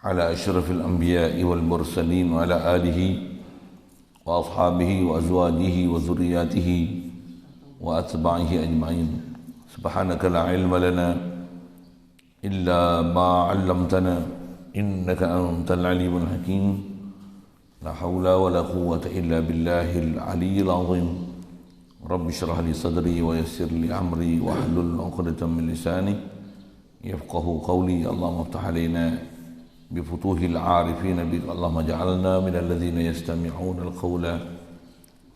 على أشرف الأنبياء والمرسلين وعلى آله وأصحابه وأزواجه وذرياته وأتباعه أجمعين. سبحانك لا علم لنا إلا ما علمتنا إنك أنت العليم الحكيم. لا حول ولا قوة إلا بالله العلي العظيم. رب اشرح لي صدري ويسر لي أمري واحلل عقدة من لساني يفقه قولي. اللهم افتح علينا بفتوح العارفين بك. اللهم اجعلنا من الذين يستمعون القول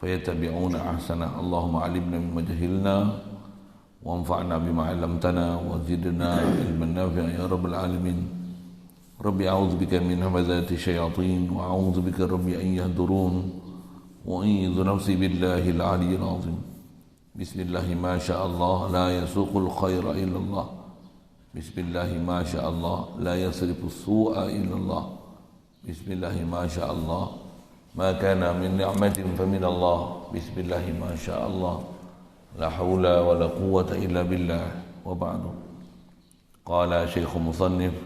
فيتبعون أحسنه. اللهم علمنا مما جهلنا وانفعنا بما علمتنا وزدنا علما نافعا يا رب العالمين. ربي أعوذ بك من همزات الشياطين وأعوذ بك ربي أن يهدرون وأعيذ نفسي بالله العلي العظيم. بسم الله ما شاء الله لا يسوق الخير إلا الله. بسم الله ما شاء الله لا يصرف السوء إلا الله. بسم الله ما شاء الله ما كان من نعمة فمن الله. بسم الله ما شاء الله لا حول ولا قوة إلا بالله. وبعد. قال شيخ مصنف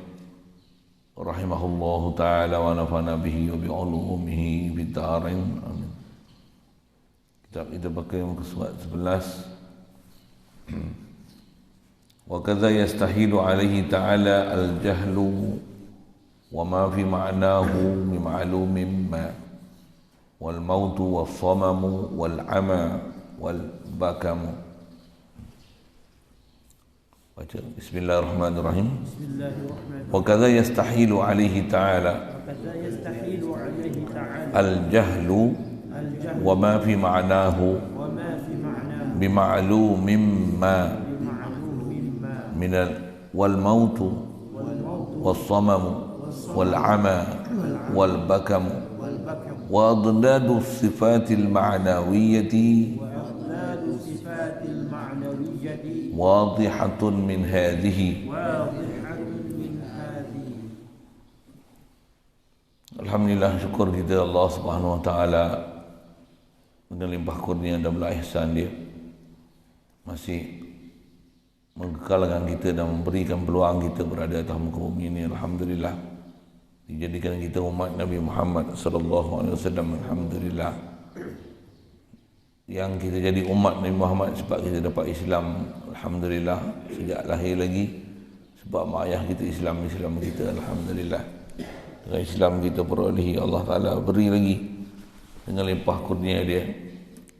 رحمه الله تعالى ونفعنا به وبعلومه في الدارين آمين. Kitab kita pakai muka surat 11. وكذا يستحيل عليه تعالى الجهل وما في معناه بمعلوم ما والموت والصمم والعمى والبكم. بسم الله الرحمن الرحيم. وكذا يستحيل عليه تعالى الجهل وما في معناه بمعلوم ما من والموت والصمم والعمى والبكم وأضداد الصفات المعنوية واضحة من هذه. Alhamdulillah, syukur kita Allah Subhanahu wa taala dengan limpah kurnia dan belah ihsan dia masih mengekalkan kita dan memberikan peluang kita berada atas muka bumi ini. Alhamdulillah, dijadikan kita umat Nabi Muhammad sallallahu alaihi wasallam. Alhamdulillah, yang kita jadi umat Nabi Muhammad sebab kita dapat Islam. Alhamdulillah, sejak lahir lagi sebab mak ayah kita Islam kita. Alhamdulillah, dengan Islam kita perolehi Allah Ta'ala beri lagi dengan limpah kurnia dia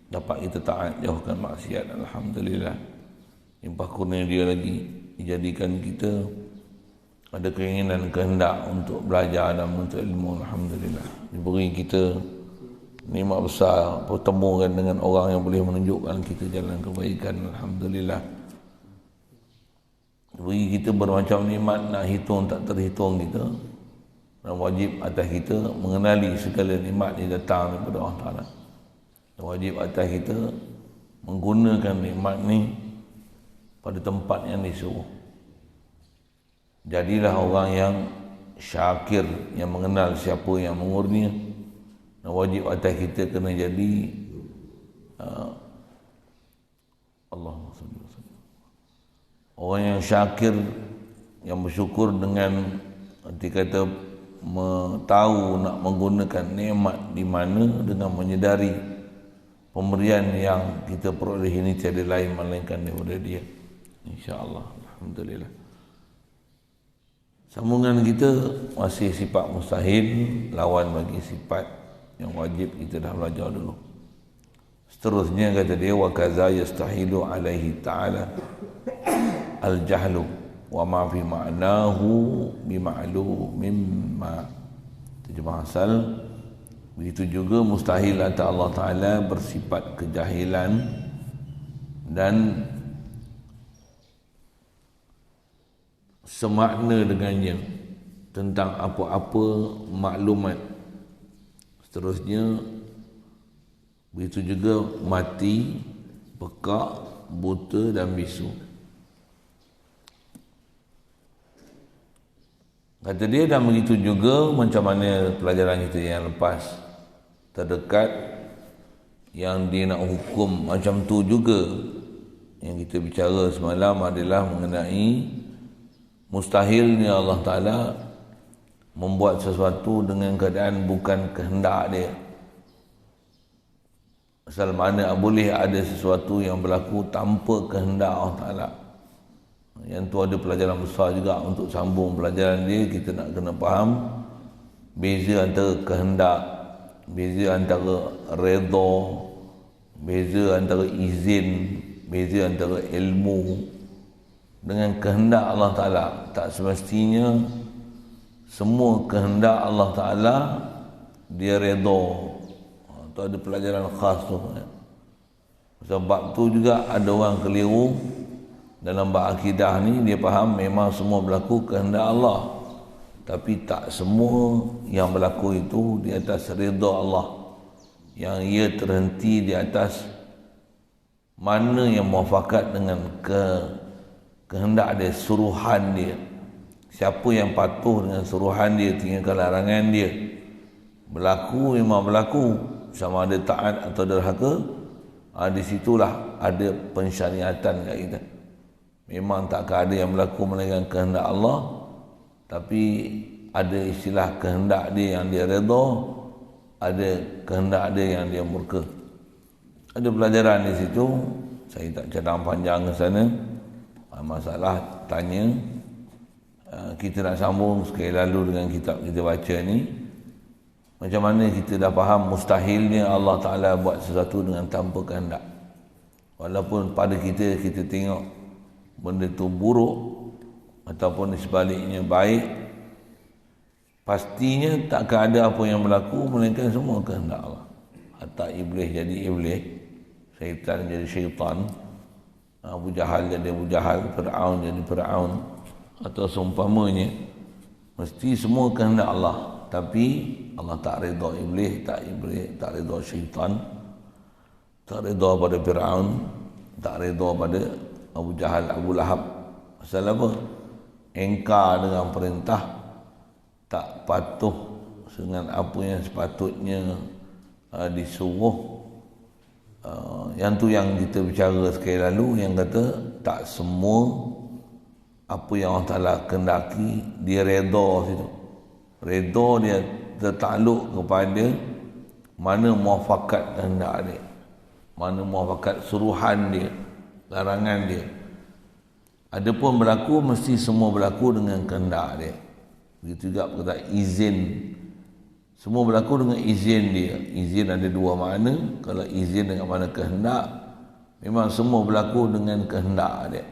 dapat kita taat, jauhkan maksiat. Alhamdulillah, limpah kurnia dia lagi dijadikan kita ada keinginan, kehendak untuk belajar dan menuntut ilmu. Alhamdulillah, diberi kita nikmat besar pertemukan dengan orang yang boleh menunjukkan kita jalan kebaikan. Alhamdulillah, diberi kita bermacam nikmat nak hitung tak terhitung kita, dan wajib atas kita mengenali segala nikmat yang datang daripada Allah Ta'ala. Dan wajib atas kita menggunakan nikmat ni pada tempat yang disuruh. Jadilah orang yang syakir, yang mengenal siapa yang mengurnia. Dan wajib atas kita kena jadi orang yang syakir, yang bersyukur dengan arti kata tahu nak menggunakan nikmat di mana dengan menyedari pemberian yang kita peroleh ini tiada lain melainkan daripada dia. InsyaAllah. Alhamdulillah. Sambungan kita masih sifat mustahil, lawan bagi sifat yang wajib kita dah belajar dulu. Seterusnya kata dia, wa kaza yastahilu alaihi ta'ala al-jahlu wa ma fi ma'nahu bima'lumin ma. Terjemah asal, begitu juga mustahil atas Allah Ta'ala bersifat kejahilan dan semakna dengannya tentang apa-apa maklumat. Seterusnya, begitu juga mati, pekak, buta dan bisu. Kata dia, dan begitu juga macam mana pelajaran kita yang lepas terdekat, yang dia nak hukum macam tu juga. Yang kita bicara semalam adalah mengenai mustahilnya Allah Ta'ala membuat sesuatu dengan keadaan bukan kehendak dia. Asal mana boleh ada sesuatu yang berlaku tanpa kehendak Allah Ta'ala. Yang tu ada pelajaran besar juga untuk sambung pelajaran dia. Kita nak kena faham beza antara kehendak, beza antara redha, beza antara izin, beza antara ilmu dengan kehendak Allah Ta'ala. Tak semestinya semua kehendak Allah Ta'ala dia redha. Tu ada pelajaran khas tu. Sebab tu juga ada orang keliru dalam bab akidah ni, dia faham memang semua berlaku kehendak Allah, tapi tak semua yang berlaku itu di atas redha Allah, yang ia terhenti di atas mana yang muafakat dengan kehendak dia, suruhan dia. Siapa yang patuh dengan suruhan dia, tinggalkan larangan dia, berlaku memang berlaku, sama ada taat atau derhaka. Di situlah ada pensyariatan kat kita. Memang takkan ada yang berlaku melainkan kehendak Allah, tapi ada istilah kehendak dia yang dia redha, ada kehendak dia yang dia murka. Ada pelajaran di situ, saya tak cadang panjang ke sana. Masalah tanya, kita nak sambung sekali lalu dengan kitab kita baca ni. Macam mana kita dah faham mustahilnya Allah Ta'ala buat sesuatu dengan tanpa kehendak. Walaupun pada kita tengok benda tu buruk ataupun sebaliknya baik, pastinya takkan ada apa yang berlaku melainkan semua kehendak Allah. Hatta iblis jadi iblis, syaitan jadi syaitan, Abu Jahal jadi Abu Jahal, Fir'aun jadi Fir'aun, atau seumpamanya, mesti semua kehendak Allah. Tapi Allah tak redha iblis, tak redha syaitan, tak redha pada Fir'aun, tak redha pada Abu Jahal, Abu Lahab. Pasal apa? Engkar dengan perintah, tak patuh dengan apa yang sepatutnya disuruh. Yang tu yang kita bicara sekali lalu, yang kata tak semua apa yang Allah Ta'ala kendaki dia redha situ. Redha dia tertakluk kepada mana muafakat kehendak dia, mana muafakat suruhan dia, larangan dia. Adapun berlaku, mesti semua berlaku dengan kehendak dia. Begitu juga perkataan izin, semua berlaku dengan izin dia. Izin ada dua makna. Kalau izin dengan makna kehendak, memang semua berlaku dengan kehendak dia.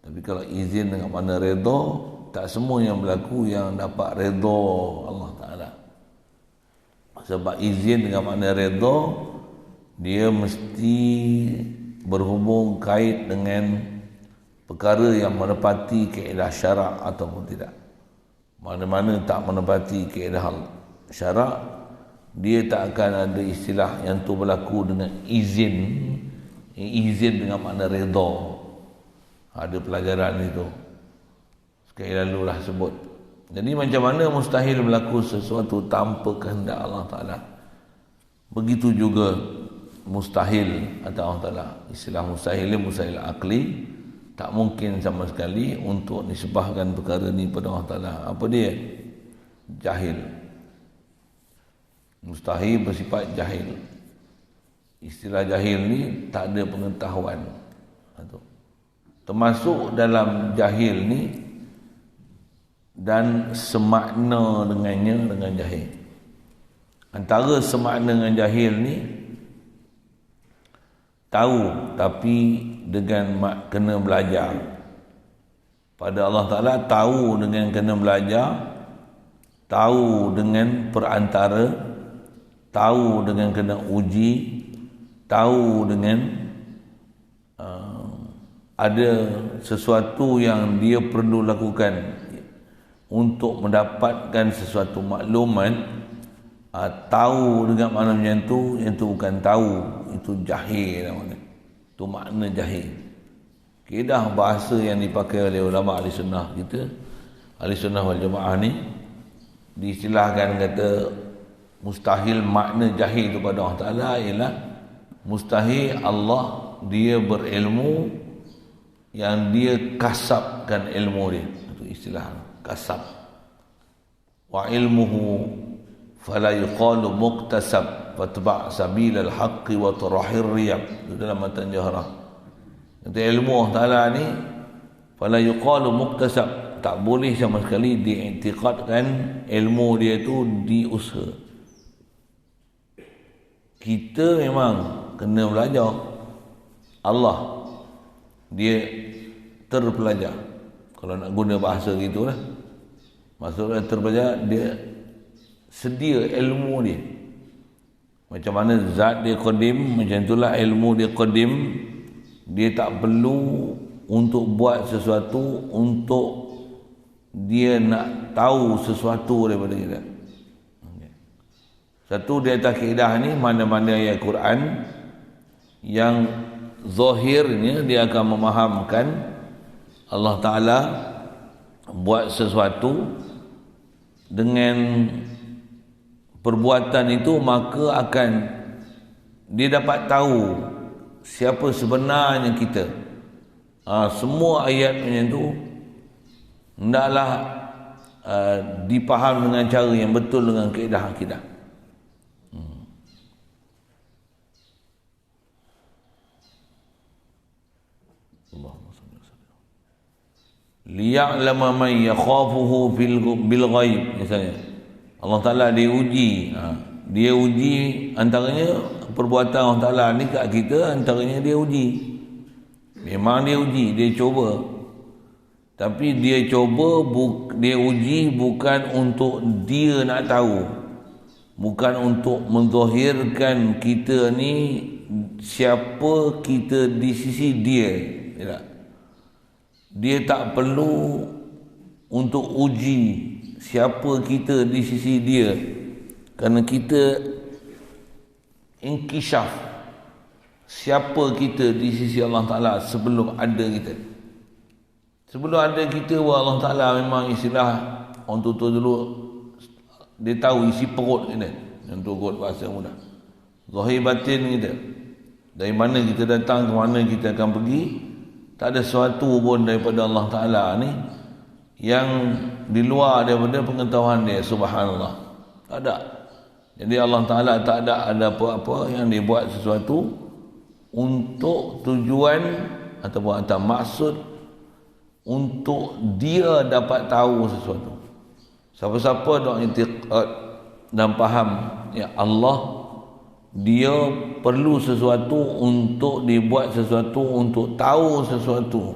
Tapi kalau izin dengan makna redha, tak semua yang berlaku yang dapat redha Allah Ta'ala. Sebab izin dengan makna redha, dia mesti berhubung kait dengan perkara yang menepati kaedah syarak ataupun tidak. Mana-mana tak menepati kaedah syarak, dia tak akan ada istilah yang tu berlaku dengan izin. Izin dengan makna redha. Ada pelajaran itu, sekali lalu lah sebut. Jadi macam mana mustahil berlaku sesuatu tanpa kehendak Allah Ta'ala, begitu juga mustahil atau Allah Ta'ala. Istilah mustahil ni mustahil akli, tak mungkin sama sekali untuk nisbahkan perkara ni pada Allah Ta'ala. Apa dia? Jahil. Mustahil bersifat jahil. Istilah jahil ni tak ada pengetahuan. Termasuk dalam jahil ni dan semakna dengannya dengan jahil. Antara semakna dengan jahil ni, tahu tapi dengan kena belajar. Pada Allah Ta'ala tahu dengan kena belajar, tahu dengan perantara, tahu dengan kena uji, tahu dengan ada sesuatu yang dia perlu lakukan untuk mendapatkan sesuatu maklumat. Tahu dengan makna macam tu, yang tu bukan tahu, itu jahil namanya. Itu makna jahil. Kaedah bahasa yang dipakai oleh ulama ahli sunnah kita, ahli sunnah wal jamaah ni, diistilahkan kata mustahil, makna jahil kepada Allah Ta'ala ialah mustahil Allah dia berilmu yang dia kasabkan ilmu dia. Itu istilah kasab. wa ilmuhu fala yuqalu muktasab fatba' sabilal haqqi wa turahir riyab. Itu dalam matan Jahrah. Kata ilmu Allah Ta'ala ni fala yuqalu muktasab, tak boleh sama sekali diiktikadkan ilmu dia tu diusaha. Kita memang kena belajar. Allah dia terpelajar. Kalau nak guna bahasa gitulah. Maksudnya terpelajar, dia sedia ilmu dia. Macam mana zat dia qadim, macam itulah ilmu dia qadim. Dia tak perlu untuk buat sesuatu untuk dia nak tahu sesuatu daripada kita. Satu di atas kaedah ni, mana-mana ayat Quran yang zahirnya dia akan memahamkan Allah Ta'ala buat sesuatu dengan perbuatan itu, maka akan dia dapat tahu siapa sebenarnya kita. Semua ayat macam tu hendaklah dipaham dengan cara yang betul dengan kaedah akidah. Liya'lama man yakhafuhu bil ghaib. Misalnya Allah Ta'ala dia uji, dia uji antaranya perbuatan Allah Ta'ala ni kat kita, antaranya dia uji. Memang dia uji, dia cuba. Tapi dia cuba, dia uji bukan untuk dia nak tahu, bukan untuk menzahirkan kita ni siapa kita di sisi dia. Tak? Dia tak perlu untuk uji siapa kita di sisi dia, kerana kita inkishaf siapa kita di sisi Allah Ta'ala sebelum ada kita. Sebelum ada kita, Allah Ta'ala memang istilah orang tua dulu, dia tahu isi perut kita, yang turut bahasa mudah, zahir batin kita, dari mana kita datang, ke mana kita akan pergi. Tak ada sesuatu pun daripada Allah Ta'ala ni yang di luar daripada pengetahuan dia, subhanallah. Tak ada. Jadi Allah Ta'ala tak ada apa-apa yang dibuat sesuatu untuk tujuan ataupun atas maksud untuk dia dapat tahu sesuatu. Siapa-siapa dok i'tiqad dan faham ya Allah, dia perlu sesuatu untuk dibuat sesuatu, untuk tahu sesuatu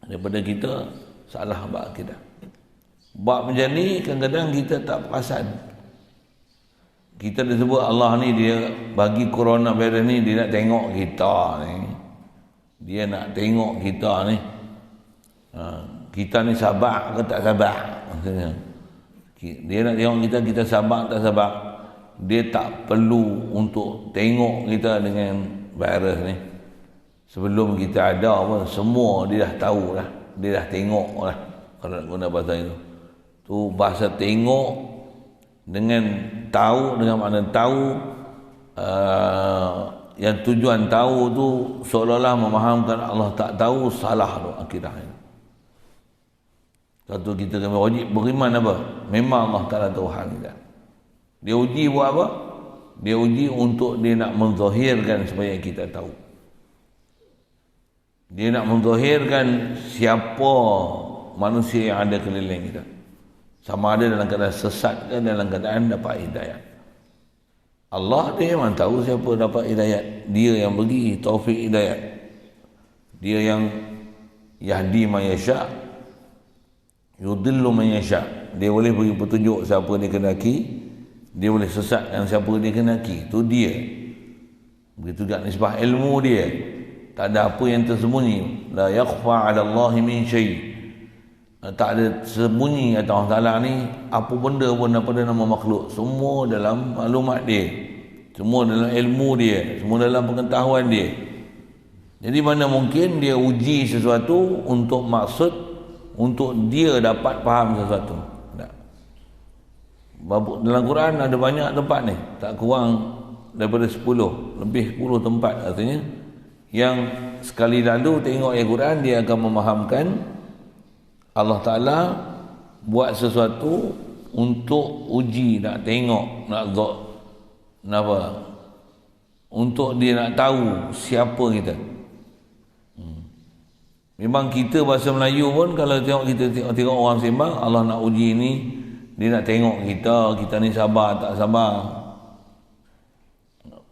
daripada kita, salah bab kita. Bab macam ni kadang-kadang kita tak perasan. Kita dah sebut Allah ni dia bagi corona virus ni, dia nak tengok kita ni. Dia nak tengok kita ni. Kita ni sabar ke tak sabar? Maksudnya dia nak tengok kita sabar tak sabar. Dia tak perlu untuk tengok kita dengan virus ni. Sebelum kita ada pun semua dia dah tahu lah. Dia dah tengok lah, kalau nak guna bahasa itu. Tu bahasa tengok dengan tahu, dengan makna tahu, yang tujuan tahu tu seolah-olah memahamkan Allah tak tahu, salah tu akidahnya. Satu kita kena wajib beriman apa? Memang Allah Ta'ala tahu hal kita. Dia uji buat apa? Dia uji untuk dia nak menzahirkan supaya kita tahu. Dia nak menzahirkan siapa manusia yang ada keliling kita. Sama ada dalam keadaan sesat ke dalam keadaan dapat hidayah. Allah dia memang tahu siapa dapat hidayat. Dia yang bagi taufik hidayat. Dia yang yahdi man yasha, yudillu man yasha. Dia boleh beri petunjuk siapa dia kendaki, dia boleh sesatkan siapa dia kendaki. Itu dia. Begitu juga nisbah ilmu dia. Tak ada apa yang tersembunyi. La yakhfa 'ala Allahi min syai'. Tak ada sembunyi kata Allah Ta'ala ni apa benda pun daripada nama makhluk. Semua dalam maklumat dia, semua dalam ilmu dia, semua dalam pengetahuan dia. Jadi mana mungkin dia uji sesuatu untuk maksud untuk dia dapat faham sesuatu. Tak. Dalam Quran ada banyak tempat ni, tak kurang daripada 10, lebih 10 tempat artinya, yang sekali lalu tengok ayat Quran dia akan memahamkan Allah Ta'ala buat sesuatu untuk uji, nak tengok, nak apa? Untuk dia nak tahu siapa kita. Memang kita bahasa Melayu pun kalau tengok orang sembang, Allah nak uji ni, dia nak tengok kita ni sabar tak sabar.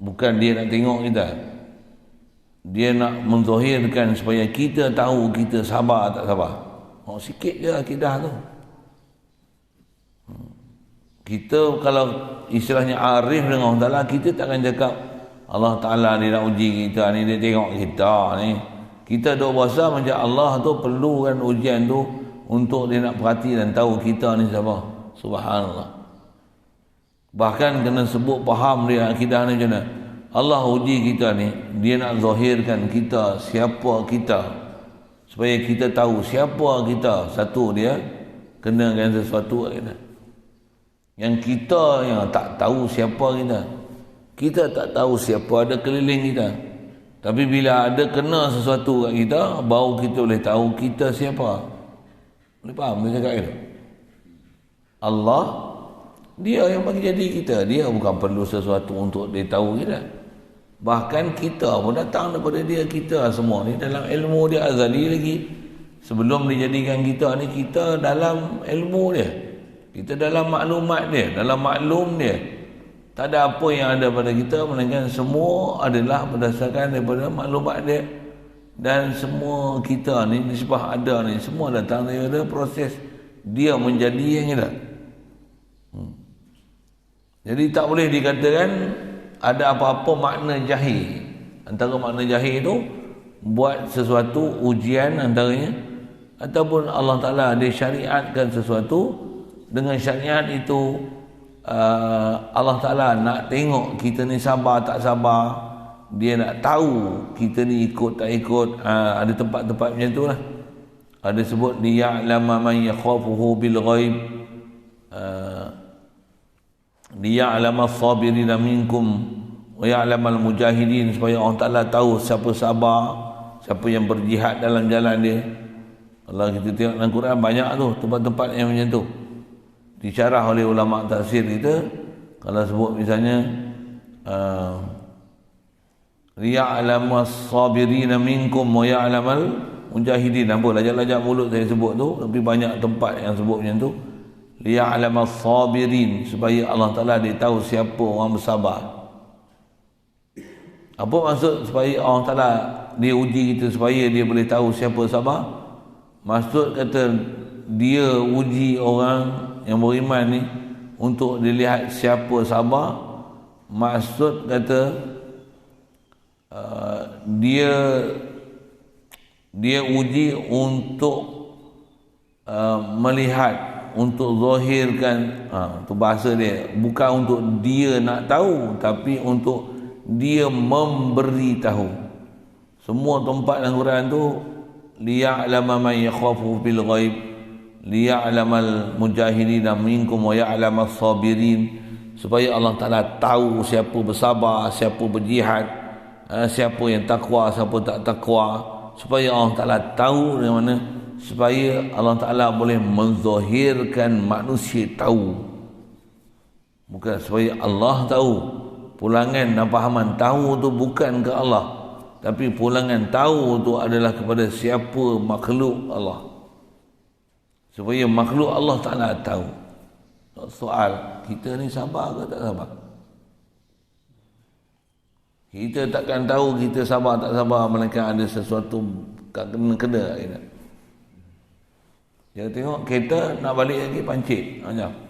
Bukan dia nak tengok kita. Dia nak menzahirkan supaya kita tahu kita sabar tak sabar. Sikit je akidah tu. Kita kalau istilahnya arif dengan Allah Ta'ala, kita takkan cakap Allah Ta'ala dia nak uji kita ni, dia tengok kita ni. Kita duk berasa macam Allah tu perlukan ujian tu untuk dia nak perhati dan tahu kita ni siapa. Subhanallah. Bahkan kena sebut faham dia akidah ni macam mana. Allah uji kita ni, dia nak zahirkan kita, siapa kita, supaya kita tahu siapa kita. Satu, dia kenakan sesuatu kita. Yang kita yang tak tahu siapa kita. Kita tak tahu siapa ada keliling kita. Tapi bila ada kena sesuatu kat kita, baru kita boleh tahu kita siapa. Boleh faham dia cakap itu? Allah, dia yang bagi jadi kita. Dia bukan perlu sesuatu untuk dia tahu kita. Bahkan kita pun datang daripada dia. Kita semua ni dalam ilmu dia azali lagi. Sebelum dijadikan kita ni, kita dalam ilmu dia. Kita dalam maklumat dia, dalam maklum dia. Tak ada apa yang ada pada kita, melainkan semua adalah berdasarkan daripada maklumat dia. Dan semua kita ni, nisbah ada ni, semua datang daripada proses dia menjadi yang kita. Jadi tak boleh dikatakan ada apa-apa makna jahil. Antara makna jahil itu buat sesuatu ujian antaranya, ataupun Allah Ta'ala dia syariatkan sesuatu. Dengan syariat itu Allah Ta'ala nak tengok kita ni sabar tak sabar. Dia nak tahu kita ni ikut tak ikut. Ada tempat-tempat macam tu lah. Ada sebut liya'lama man yakhafuhu bil ghaib, liya'lama as-sabirina minkum wa ya'lamal mujahidin, supaya Allah Ta'ala tahu siapa sabar, siapa yang berjihad dalam jalan dia. Kalau kita tengok dalam Quran banyak tu tempat-tempat yang macam tu disyarah oleh ulama tafsir kita. Kalau sebut misalnya liya'lamu as-sabirina minkum wa ya'lamal mujahidin. Nampak lajak-lajak mulut saya sebut tu, tapi banyak tempat yang sebut macam tu. Liya'lamu as-sabirin, supaya Allah Ta'ala dia tahu siapa orang bersabar. Apa maksud supaya Allah Ta'ala dia uji kita supaya dia boleh tahu siapa sabar? Maksud kata dia uji orang yang beriman ni untuk dilihat siapa sabar. Maksud kata dia uji untuk melihat, untuk zahirkan, tu bahasa dia, bukan untuk dia nak tahu, tapi untuk dia memberi tahu. Semua tempat dalam Quran tu liya'lama man yakhafu bil ghaib, liya'lamal mujahidina minkum wa ya'lamas sabirin, supaya Allah Ta'ala tahu siapa bersabar, siapa berjihad, siapa yang takwa, siapa tak takwa, supaya Allah Ta'ala tahu dari mana, supaya Allah Ta'ala boleh menzahirkan manusia tahu. Bukan supaya Allah tahu. Pulangan dan pahaman tahu tu bukan ke Allah, tapi pulangan tahu tu adalah kepada siapa makhluk Allah, supaya makhluk Allah Ta'ala tahu. Soal, kita ni sabar ke tak sabar? Kita takkan tahu kita sabar tak sabar melainkan ada sesuatu kena kita. Dia tengok kereta nak balik lagi pancit macam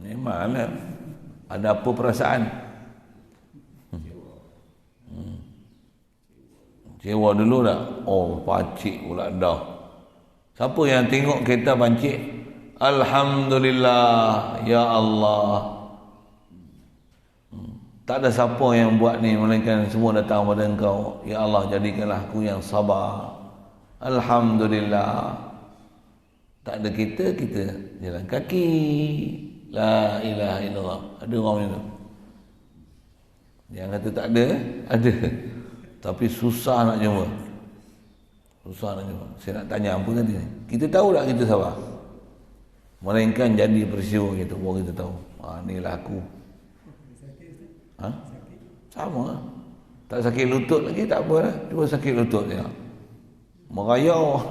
memanglah ada apa perasaan. Cewa dulu dah. Oh, pancit pula dah. Siapa yang tengok kereta pancit? Alhamdulillah, ya Allah. Tak ada siapa yang buat ni melainkan semua datang pada engkau. Ya Allah, jadikanlah aku yang sabar. Alhamdulillah. Tak ada kita jalan kaki. La ilaha illallah. Ada orang macam tu. Yang kata tak ada, ada. Tapi susah nak jumpa. Susah nak jawab. Saya nak tanya apa tadi ni? Kita tahu tak kita sabar? Melainkan jadi peristiwa gitu, baru kita tahu. Inilah aku. Sama. Tak sakit lutut lagi tak apa lah. Cuba sakit lutut je. Merayau.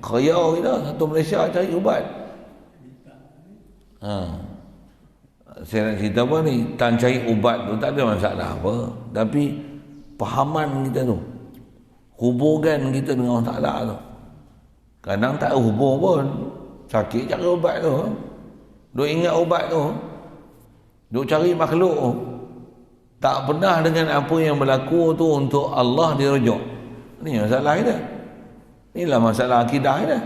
Kayau kita satu Malaysia cari ubat. Saya nak cerita apa ni? Tan cari ubat tu tak ada masalah apa. Tapi pahaman kita tu, hubungan kita dengan Allah Ta'ala tu, kadang tak hubung pun. Sakit cari ubat tu. Duk ingat ubat tu. Duk cari makhluk tu. Tak pernah dengan apa yang berlaku tu untuk Allah dirujuk. Ini masalah kita. Inilah masalah akidah kita.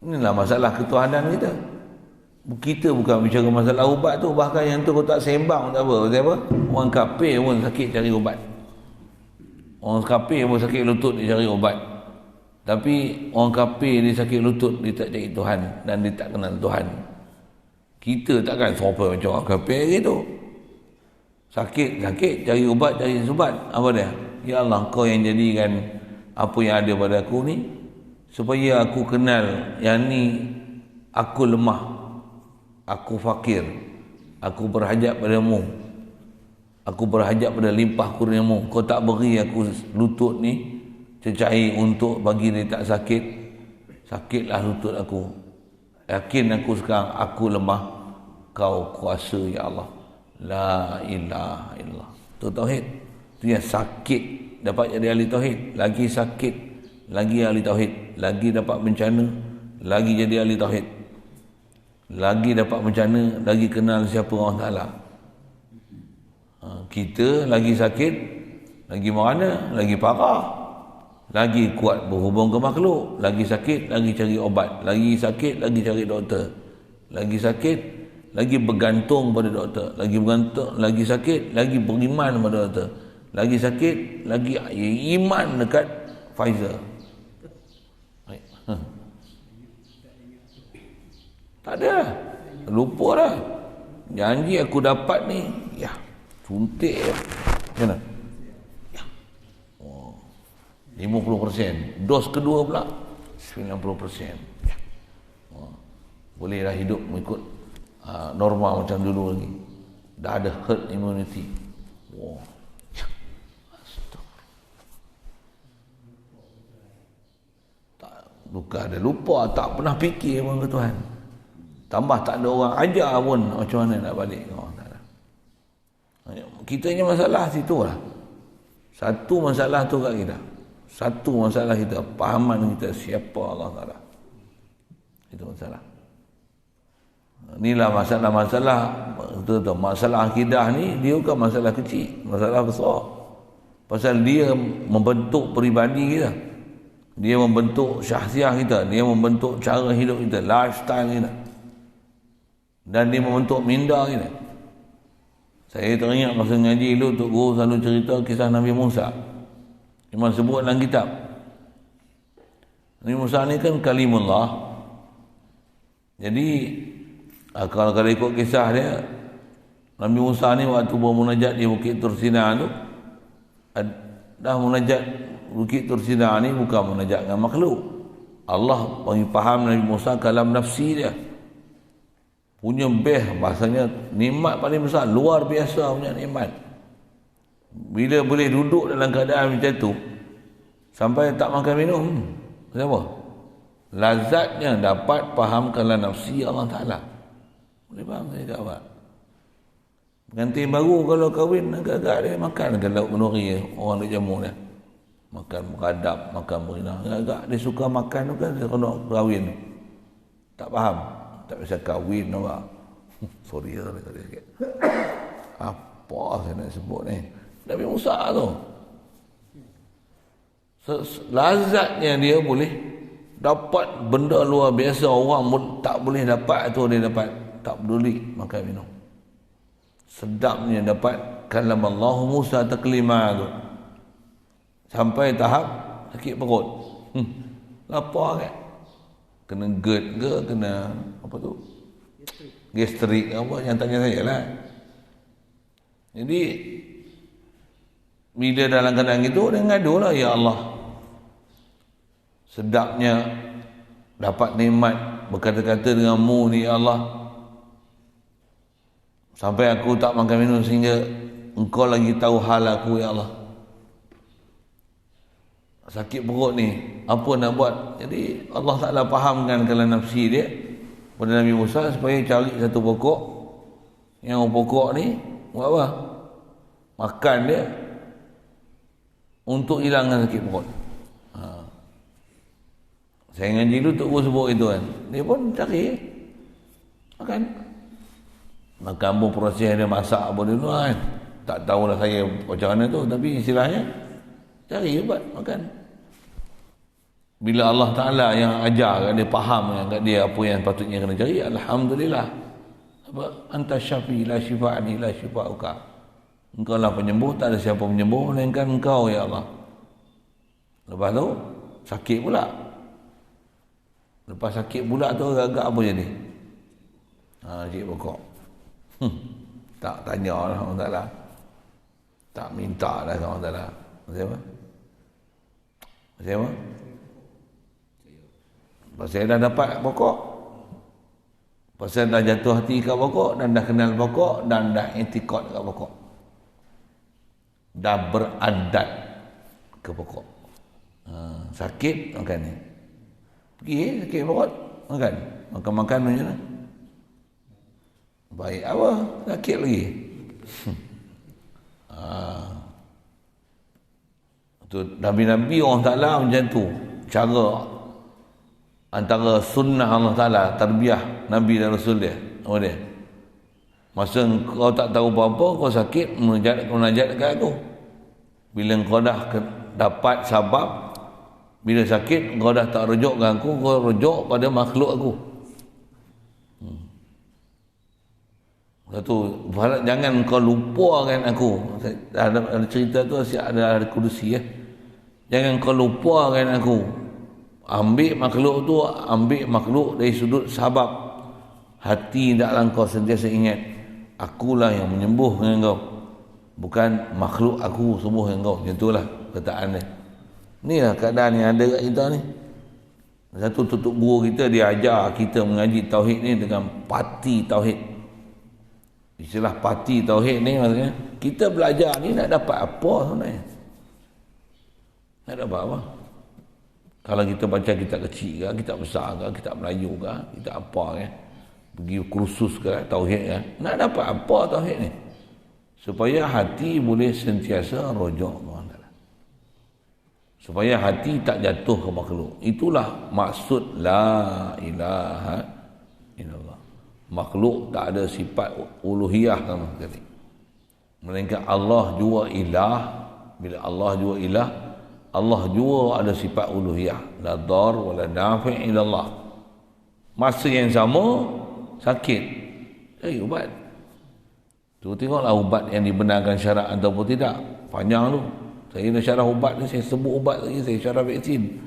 Inilah masalah ketuhanan kita. Kita bukan bicara masalah ubat tu. Bahkan yang tu kau tak sembang tak apa. Apa? Orang kafir pun sakit cari ubat. Orang kafir pun sakit lutut dia cari ubat. Tapi orang kafir dia sakit lutut dia tak cari Tuhan. Dan dia tak kenal Tuhan. Kita takkan serupa macam orang kafir gitu. Sakit cari ubat. Apa dia? Ya Allah, kau yang jadikan apa yang ada pada aku ni supaya aku kenal yang ni aku lemah, aku fakir, aku berhajat padamu, aku berhajat pada limpah kurniamu. Kau tak beri aku lutut ni cecair untuk bagi dia tak sakit. Sakitlah lutut aku. Yakin aku sekarang aku lemah, kau kuasa ya Allah. La ilaha illallah. Itu tauhid. Itu yang sakit dapat jadi ahli tauhid, lagi sakit lagi ahli tauhid, lagi dapat bencana lagi jadi ahli tauhid, lagi dapat bencana lagi kenal siapa Allah Ta'ala. Kita lagi sakit, lagi mana, lagi parah, lagi kuat berhubung ke makhluk, lagi sakit lagi cari obat, lagi sakit lagi cari doktor, lagi sakit lagi bergantung pada doktor, lagi bergantung, lagi sakit lagi beriman pada doktor, lagi sakit lagi iman dekat Pfizer. Tak ada, lupa dah. Janji aku dapat ni, ya suntik ya. Mana? Ya. 50%. Dos kedua pula 90%. Ya. Bolehlah hidup mengikut normal macam dulu lagi. Dah ada herd immunity. Bukan ada lupa, tak pernah fikir pun ke Tuhan. Tambah tak ada orang ajar pun macam mana nak balik ke Allah Ta'ala. Kita ni masalah situ lah. Satu masalah tu kat kita. Satu masalah kita, pahaman kita siapa Allah Ta'ala. Itu masalah. Inilah masalah-masalah, masalah akidah ni dia bukan masalah kecil, masalah besar. Pasal dia membentuk peribadi kita. Dia membentuk syahsiah kita, dia membentuk cara hidup kita, lifestyle kita. Dan dia membentuk minda kita. Saya teringat masa ngaji dulu, Tok Guru selalu cerita kisah Nabi Musa. Memang sebut dalam kitab. Nabi Musa ni kan kalimullah. Jadi kalau ikut kisah dia, Nabi Musa ni waktu bermunajat di Bukit Tursina tu, dah munajat Bukit Tursina ni bukan munajat dengan makhluk. Allah bagi faham Nabi Musa kalam nafsi dia. Punya bahasanya nikmat paling besar, luar biasa punya nikmat. Bila boleh duduk dalam keadaan macam tu sampai tak makan minum, kenapa? Lazatnya dapat faham kalam nafsi Allah Ta'ala. Boleh faham saya jawab. Pengantin baru kalau kahwin agak-agak dia makan dengan lauk menuri orang duk jamu dia. Makan beradab, makan berenang. Agak dia suka makan tu kan dia kena kahwin. Tak faham. Tak bisa kahwin orang. Sorry lah tadi sikit. Apa saya nak sebut ni? Nabi Musa tu. Lazatnya dia boleh dapat benda luar biasa orang tak boleh dapat tu dia dapat. Tak peduli makan minum. Sedapnya dapat kalam Allah Musa taklima tu. Sampai tahap sakit perut. Lapar kan? Kena GERD ke, kena apa tu? Gastrik apa, yang tanya saya lah. Jadi bila dalam keadaan itu dia ngadu lah, ya Allah, sedapnya dapat nikmat berkata-kata denganmu ni ya Allah, sampai aku tak makan minum sehingga engkau lagi tahu hal aku ya Allah. Sakit perut ni, apa nak buat? Jadi Allah Ta'ala fahamkan kalau nafsi dia pada Nabi Musa supaya cari satu pokok. Yang pokok ni buat apa? Makan dia untuk hilangkan sakit perut. Saya ngaji dulu Tok Guru sebut itu kan. Dia pun cari makan. Makan pun proses dia masak apa dulu kan. Tak tahulah saya macam mana tu, tapi istilahnya cari ubat makan. Bila Allah Ta'ala yang ajar kat dia, faham kat dia apa yang patutnya kena cari, alhamdulillah. Apa? Anta syafi la syifa'ani la syifa'uka. Engkau lah penyembuh, tak ada siapa penyembuh melainkan engkau ya Allah. Lepas tu sakit pula. Lepas sakit pula tu agak-agak apa jadi? Cik pokok. Tak tanya lah Allah Ta'ala. Tak minta lah Allah Ta'ala. Macam apa? Macam apa? Pasal dah dapat pokok, pasal dah jatuh hati kat pokok, dan dah kenal pokok, dan dah i'tikad kat pokok, dah beradat ke pokok. Sakit makan ni, pergi sakit perut makan, makan macam mana? Baik apa? Sakit lagi. Tu Nabi-Nabi orang Ta'ala macam tu cara antara sunnah Allah Ta'ala, tarbiyah Nabi dan Rasul dia. Apa dia? Masa kau tak tahu apa-apa, kau sakit, munajat dekat aku. Bila kau dah dapat sabab, bila sakit, kau dah tak rujuk ke aku, kau rujuk pada makhluk aku. Satu, jangan kau lupakan aku. Ada cerita tu, ada kursi ya. Jangan kau lupakan aku. Ambil makhluk tu, ambil makhluk dari sudut sabab. Hati hendaklah kau sentiasa ingat, akulah yang menyembuhkan kau, bukan makhluk aku sembuhkan kau. Macam itulah perkataan dia. Inilah keadaan yang ada kat kita ni. Satu tutup guru kita, dia ajar kita mengaji tauhid ni dengan pati tauhid. Istilah pati tauhid ni maksudnya kita belajar ni nak dapat apa sebenarnya? Nak dapat apa? Kalau kita baca kitab kecil ke, kitab besar ke, kitab Melayu ke, kitab apa ke, pergi kursus ke tauhid ke, nak dapat apa tauhid ni? Supaya hati boleh sentiasa rujuk kepada Allah. Supaya hati tak jatuh ke makhluk. Itulah maksud la ilaha illallah. Makhluk tak ada sifat uluhiyah sama sekali. Melainkan Allah jua ilah. Bila Allah jua ilah, Allah jua ada sifat uluhiyah. La dar wa la nafi' ilallah. Masa yang sama, sakit, ubat. Tu tengoklah ubat yang dibenarkan syarak ataupun tidak. Panjang tu. Saya dah syarah ubat ni, saya sebut ubat lagi, saya syarah vaksin.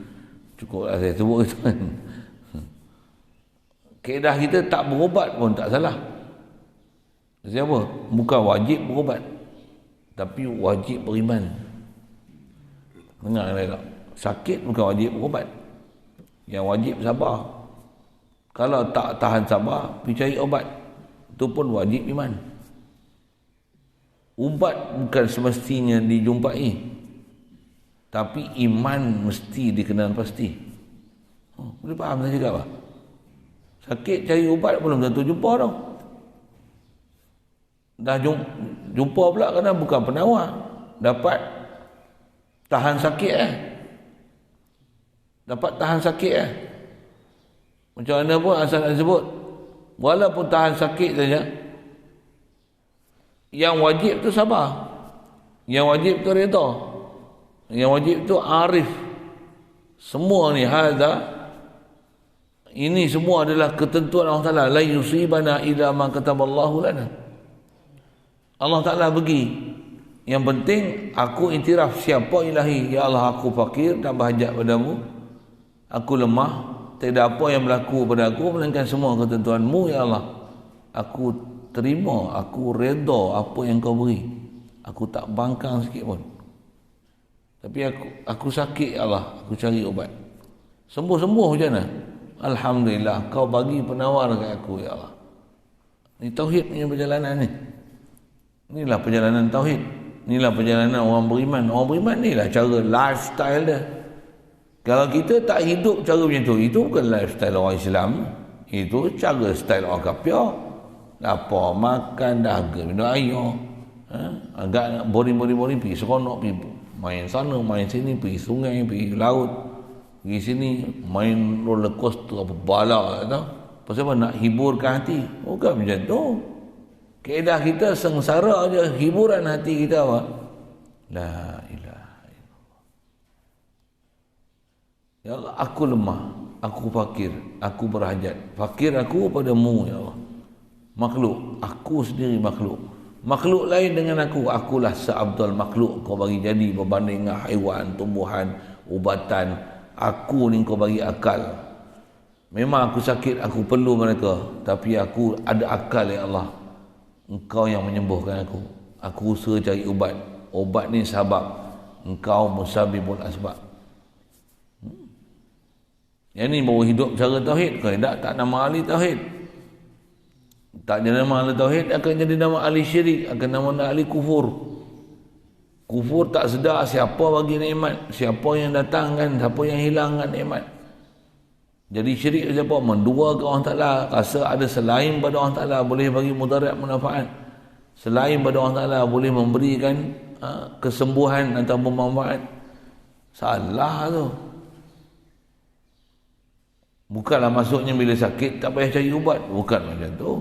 Cukuplah saya sebut itu. Kaedah kita tak berubat pun tak salah. Siapa? Bukan wajib berubat, tapi wajib beriman. Dengar tak? Sakit bukan wajib berubat. Yang wajib sabar. Kalau tak tahan sabar, pergi cari ubat. Itu pun wajib iman. Ubat bukan semestinya dijumpai, tapi iman mesti dikenal pasti. Boleh faham saya cakap apa? Sakit cari ubat belum tentu jumpa tau. Dah jumpa pula kerana bukan penawar. Dapat tahan sakit Dapat tahan sakit Macam mana pun asal nak sebut, walaupun tahan sakit saja, yang wajib tu sabar, yang wajib tu redha, yang wajib tu arif. Semua ni ini semua adalah ketentuan Allah Ta'ala. La yusibana illa ma kataballahu lana. Allah Ta'ala bagi. Yang penting aku iktiraf siapa ilahi. Ya Allah, aku fakir, tak berhajat padamu. Aku lemah, tak ada apa yang berlaku pada aku melainkan semua ketentuanmu ya Allah. Aku terima, aku redha apa yang kau beri. Aku tak bangkang sikit pun. Tapi aku sakit ya Allah, aku cari ubat. Sembuh-sembuh macam mana? Alhamdulillah, kau bagi penawar kat aku, ya Allah. Ni tauhid punya perjalanan ni. Inilah perjalanan tauhid. Inilah perjalanan orang beriman. Orang beriman ni lah cara lifestyle dia. Kalau kita tak hidup cara macam tu, itu bukan lifestyle orang Islam. Itu cara style orang kafir. Lapar, makan, dahaga, minum air. Agak boring pergi seronok, pergi main sana, main sini, pergi sungai, pergi laut, pergi sini, main roller coaster, apa bala, tahu? Pasal apa? Nak hiburkan hati. Bukan macam tu. Keedah kita sengsara aja, hiburan hati kita apa? La ilaha illallah. Ya Allah, aku lemah, aku fakir, aku berhajat. Fakir aku padamu, ya Allah. Makhluk, aku sendiri makhluk. Makhluk lain dengan aku, akulah seabdul makhluk kau bagi jadi berbanding dengan haiwan, tumbuhan, ubatan. Aku ni kau bagi akal. Memang aku sakit, aku perlu mereka, tapi aku ada akal, ya Allah. Engkau yang menyembuhkan aku. Aku usaha cari ubat. Ubat ni sebab. Engkau musabibul asbab. Yang ni baru hidup cara tauhid. Kalau tak nama ahli tauhid. Tak jadi nama ahli tauhid, akan jadi nama ahli syirik, akan nama ahli kufur. Kufur tak sedar siapa bagi nikmat, siapa yang datangkan, siapa yang hilangkan nikmat. Jadi syirik siapa? Menduakan Allah Ta'ala, rasa ada selain pada Allah Ta'ala boleh bagi mudarat manfaat. Selain pada Allah Ta'ala boleh memberikan kesembuhan atau bermanfaat. Salah tu. Bukanlah maksudnya bila sakit tak payah cari ubat. Bukan macam tu.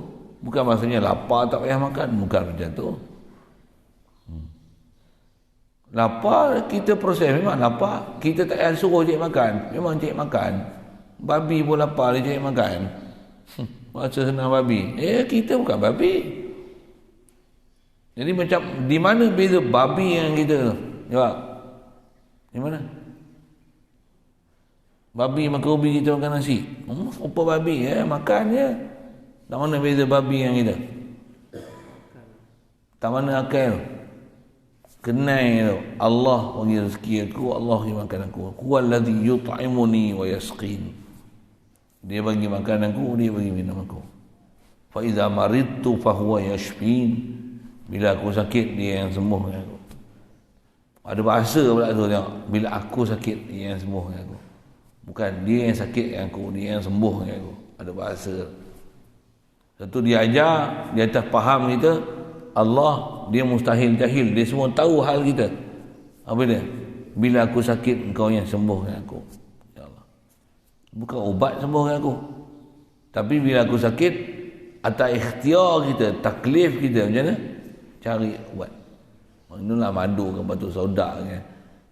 Bukan maksudnya lapar tak payah makan. Bukan macam tu. Lapar kita proses. Memang lapar. Kita tak payah suruh cari makan. Memang cari makan. Babi pun lapar dia cari makan. Masa senang babi. Kita bukan babi. Jadi macam di mana beza babi yang kita? Jawab. Di mana? Babi makan ubi, kita makan nasi. Apa babi? Makan je. Tak mana beza babi yang kita? Tak mana akal? Kenai tu. Allah bagi rezeki aku, Allah bagi makan aku. Huwallazi yut'imuni wa yasqini. Dia bagi makan aku, dia bagi minum aku. Fa iza maridtu fa huwa yashfin. Bila aku sakit, dia yang sembuhkan aku. Ada bahasa pula tu tengok. Bila aku sakit, dia yang sembuhkan aku. Bukan dia yang sakit aku, dia yang sembuhkan aku. Ada bahasa. Satu dia ajar, dia atas faham kita, Allah, dia mustahil jahil, dia semua tahu hal kita. Apa dia? Bila aku sakit, engkau yang sembuhkan aku. Ya Allah. Bukan ubat sembuhkan aku. Tapi bila aku sakit, atas ikhtiar kita, taklif kita, macam mana? Cari ubat. Inilah madu ke batu soda ke,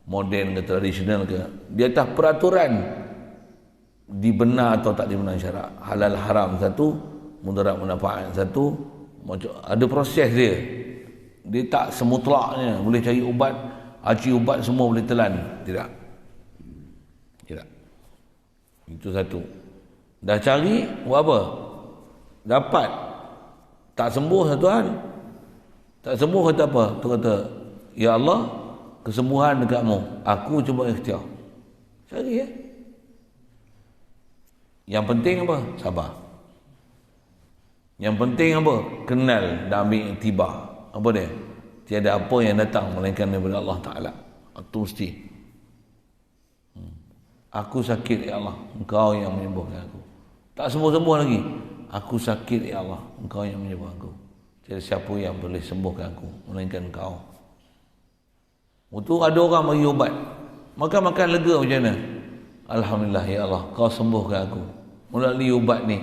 moden ke tradisional ke. Di atas peraturan, dibenar atau tak dibenar syarak. Halal haram satu, mudarat manfaat satu, ada proses dia. Dia tak semutlaknya boleh cari ubat, aci ubat semua boleh telan. Tidak. Tidak. Itu satu. Dah cari, buat apa? Dapat. Tak sembuh satu hal. Tak sembuh kata apa? Tu kata, ya Allah, kesembuhan dekatmu. Aku cuba ikhtiar. Cari ya. Yang penting apa? Sabar. Yang penting apa? Kenal dan ambil iktibar. Apa dia? Tiada apa yang datang melainkan daripada Allah Ta'ala. Itu mesti. Aku sakit ya Allah, Engkau yang menyembuhkan aku. Tak sembuh-sembuh lagi. Aku sakit ya Allah, Engkau yang menyembuhkan aku. Tiada siapa yang boleh sembuhkan aku melainkan Engkau. Itu ada orang bagi ubat. Makan lega macam mana? Alhamdulillah ya Allah, Kau sembuhkan aku. Melalui ubat ni,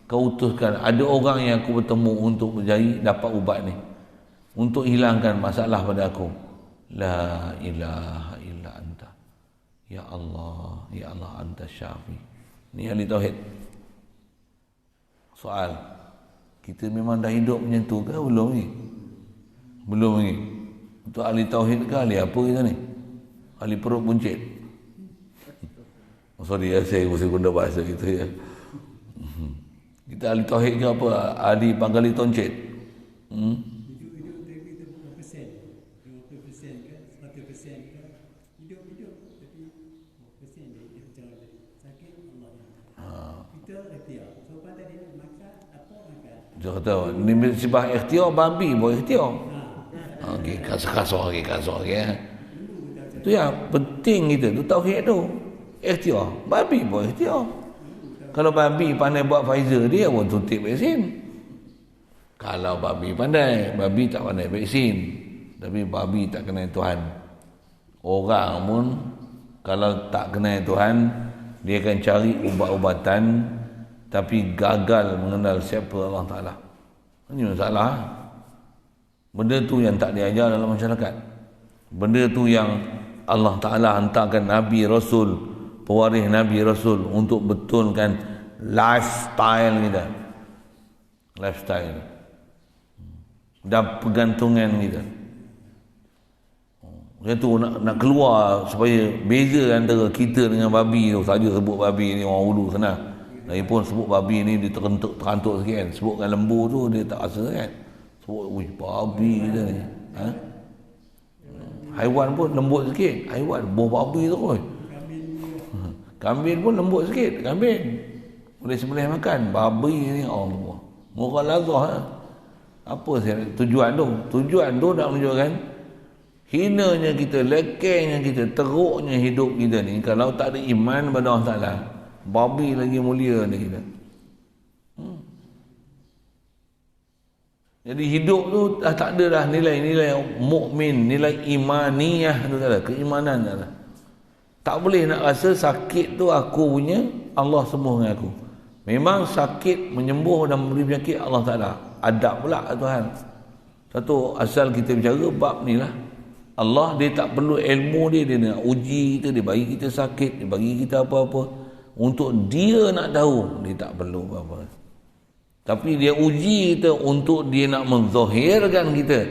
Kau utuskan ada orang yang aku bertemu untuk menjadi dapat ubat ni, untuk hilangkan masalah pada aku. La ilaha illa anta. Ya Allah, ya Allah, anta syafi. Ni ahli tauhid. Soal, kita memang dah hidup macam tu ke belum ni? Belum lagi. Untuk ahli tauhid ke ahli apa kita ni? Ahli perut buncit. Sorry ya, saya mesti guna bahasa kita ya. Kita ahli tauhid ke apa? Ahli panggali toncit. Hidup tapi kita bukan persen. 50% ke 100% ke. Hidup tapi persen dia macam sakit ikhtiar. So pada dia makan apa makan. Dia kata ni sifat ikhtiar, babi boleh ikhtiar. Okey, kasar okey. Tu yang penting kita tu tauhid tu. Ikhtiar, babi boleh ikhtiar. Kalau babi pandai buat Pfizer, dia pun suntik vaksin. Kalau babi pandai, babi tak pandai vaksin. Tapi babi tak kenal Tuhan. Orang pun kalau tak kenal Tuhan, dia akan cari ubat-ubatan tapi gagal mengenal siapa Allah Ta'ala. Ini masalah. Benda tu yang tak diajar dalam masyarakat. Benda tu yang Allah Ta'ala hantarkan Nabi Rasul, pewaris Nabi Rasul untuk betulkan lifestyle kita. Lifestyle. Dan pergantungan kita. Dia tu nak keluar supaya beza antara kita dengan babi tu. Saja sebut babi ni orang Ulu sana. Lagipun sebut babi ni dia terantuk sikit kan. Sebutkan lembu tu dia tak rasa kan. Sebut babi kita ni. Ha? Haiwan pun lembut sikit. Haiwan buah babi tu kot. Kambing pun lembut sikit. Kambing boleh sembelih makan. Babi ni Allah. Murah lazah. Apa tujuan tu? Tujuan tu nak menunjukkan hinanya kita, lekehnya kita, teruknya hidup kita ni kalau tak ada iman kepada Allah Ta'ala. Babi lagi mulia dari kita. Jadi hidup tu dah tak ada dah nilai-nilai mukmin, nilai imaniyah tu tak ada, keimanan tak ada. Tak boleh nak rasa sakit tu aku punya, Allah sembuh dengan aku. Memang sakit menyembuh dan memberi penyakit Allah Ta'ala. Adab pula Tuhan. Satu asal kita bicara bab ni lah. Allah dia tak perlu ilmu dia nak uji kita, dia bagi kita sakit, dia bagi kita apa-apa untuk dia nak tahu, dia tak perlu apa-apa. Tapi dia uji kita untuk dia nak menzahirkan kita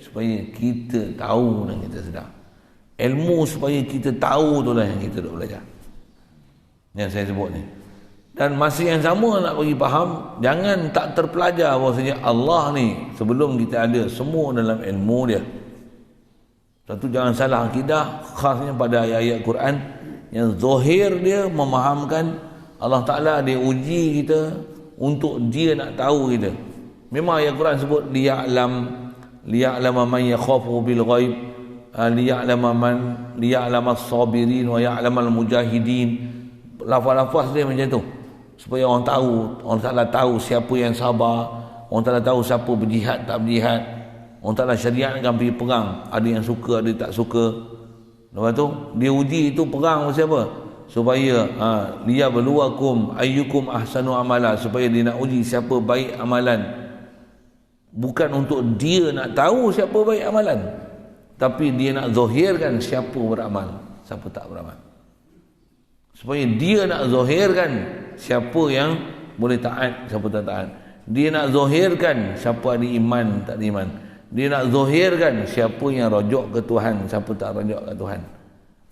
supaya kita tahu dan kita sedar. Ilmu supaya kita tahu tu lah yang kita dah belajar. Yang saya sebut ni. Dan masa yang sama nak bagi faham, jangan tak terpelajar bahawasanya Allah ni sebelum kita ada semua dalam ilmu dia. Satu, jangan salah akidah khasnya pada ayat-ayat Quran yang zahir dia memahamkan Allah Ta'ala dia uji kita untuk dia nak tahu kita. Memang ayat Quran sebut liya'lama man yakhafu bil ghaib, liya'lama as-sabirin wa ya'lama al-mujahidin. Lafaz-lafaz dia macam tu supaya orang tahu, orang Ta'ala tahu siapa yang sabar, orang Ta'ala tahu siapa berjihad tak berjihad. Orang Ta'ala syariatkan pergi perang, ada yang suka, ada yang tak suka. Lepas tu dia uji itu perang siapa? Supaya liyabluwakum ayyukum ahsanu amala, supaya dia nak uji siapa baik amalan. Bukan untuk dia nak tahu siapa baik amalan, tapi dia nak zahirkan siapa beramal, siapa tak beramal. Supaya dia nak zahirkan siapa yang boleh taat, siapa tak taat. Dia nak zahirkan siapa ada iman, tak ada iman. Dia nak zahirkan siapa yang rajak ke Tuhan, siapa tak rajak ke Tuhan.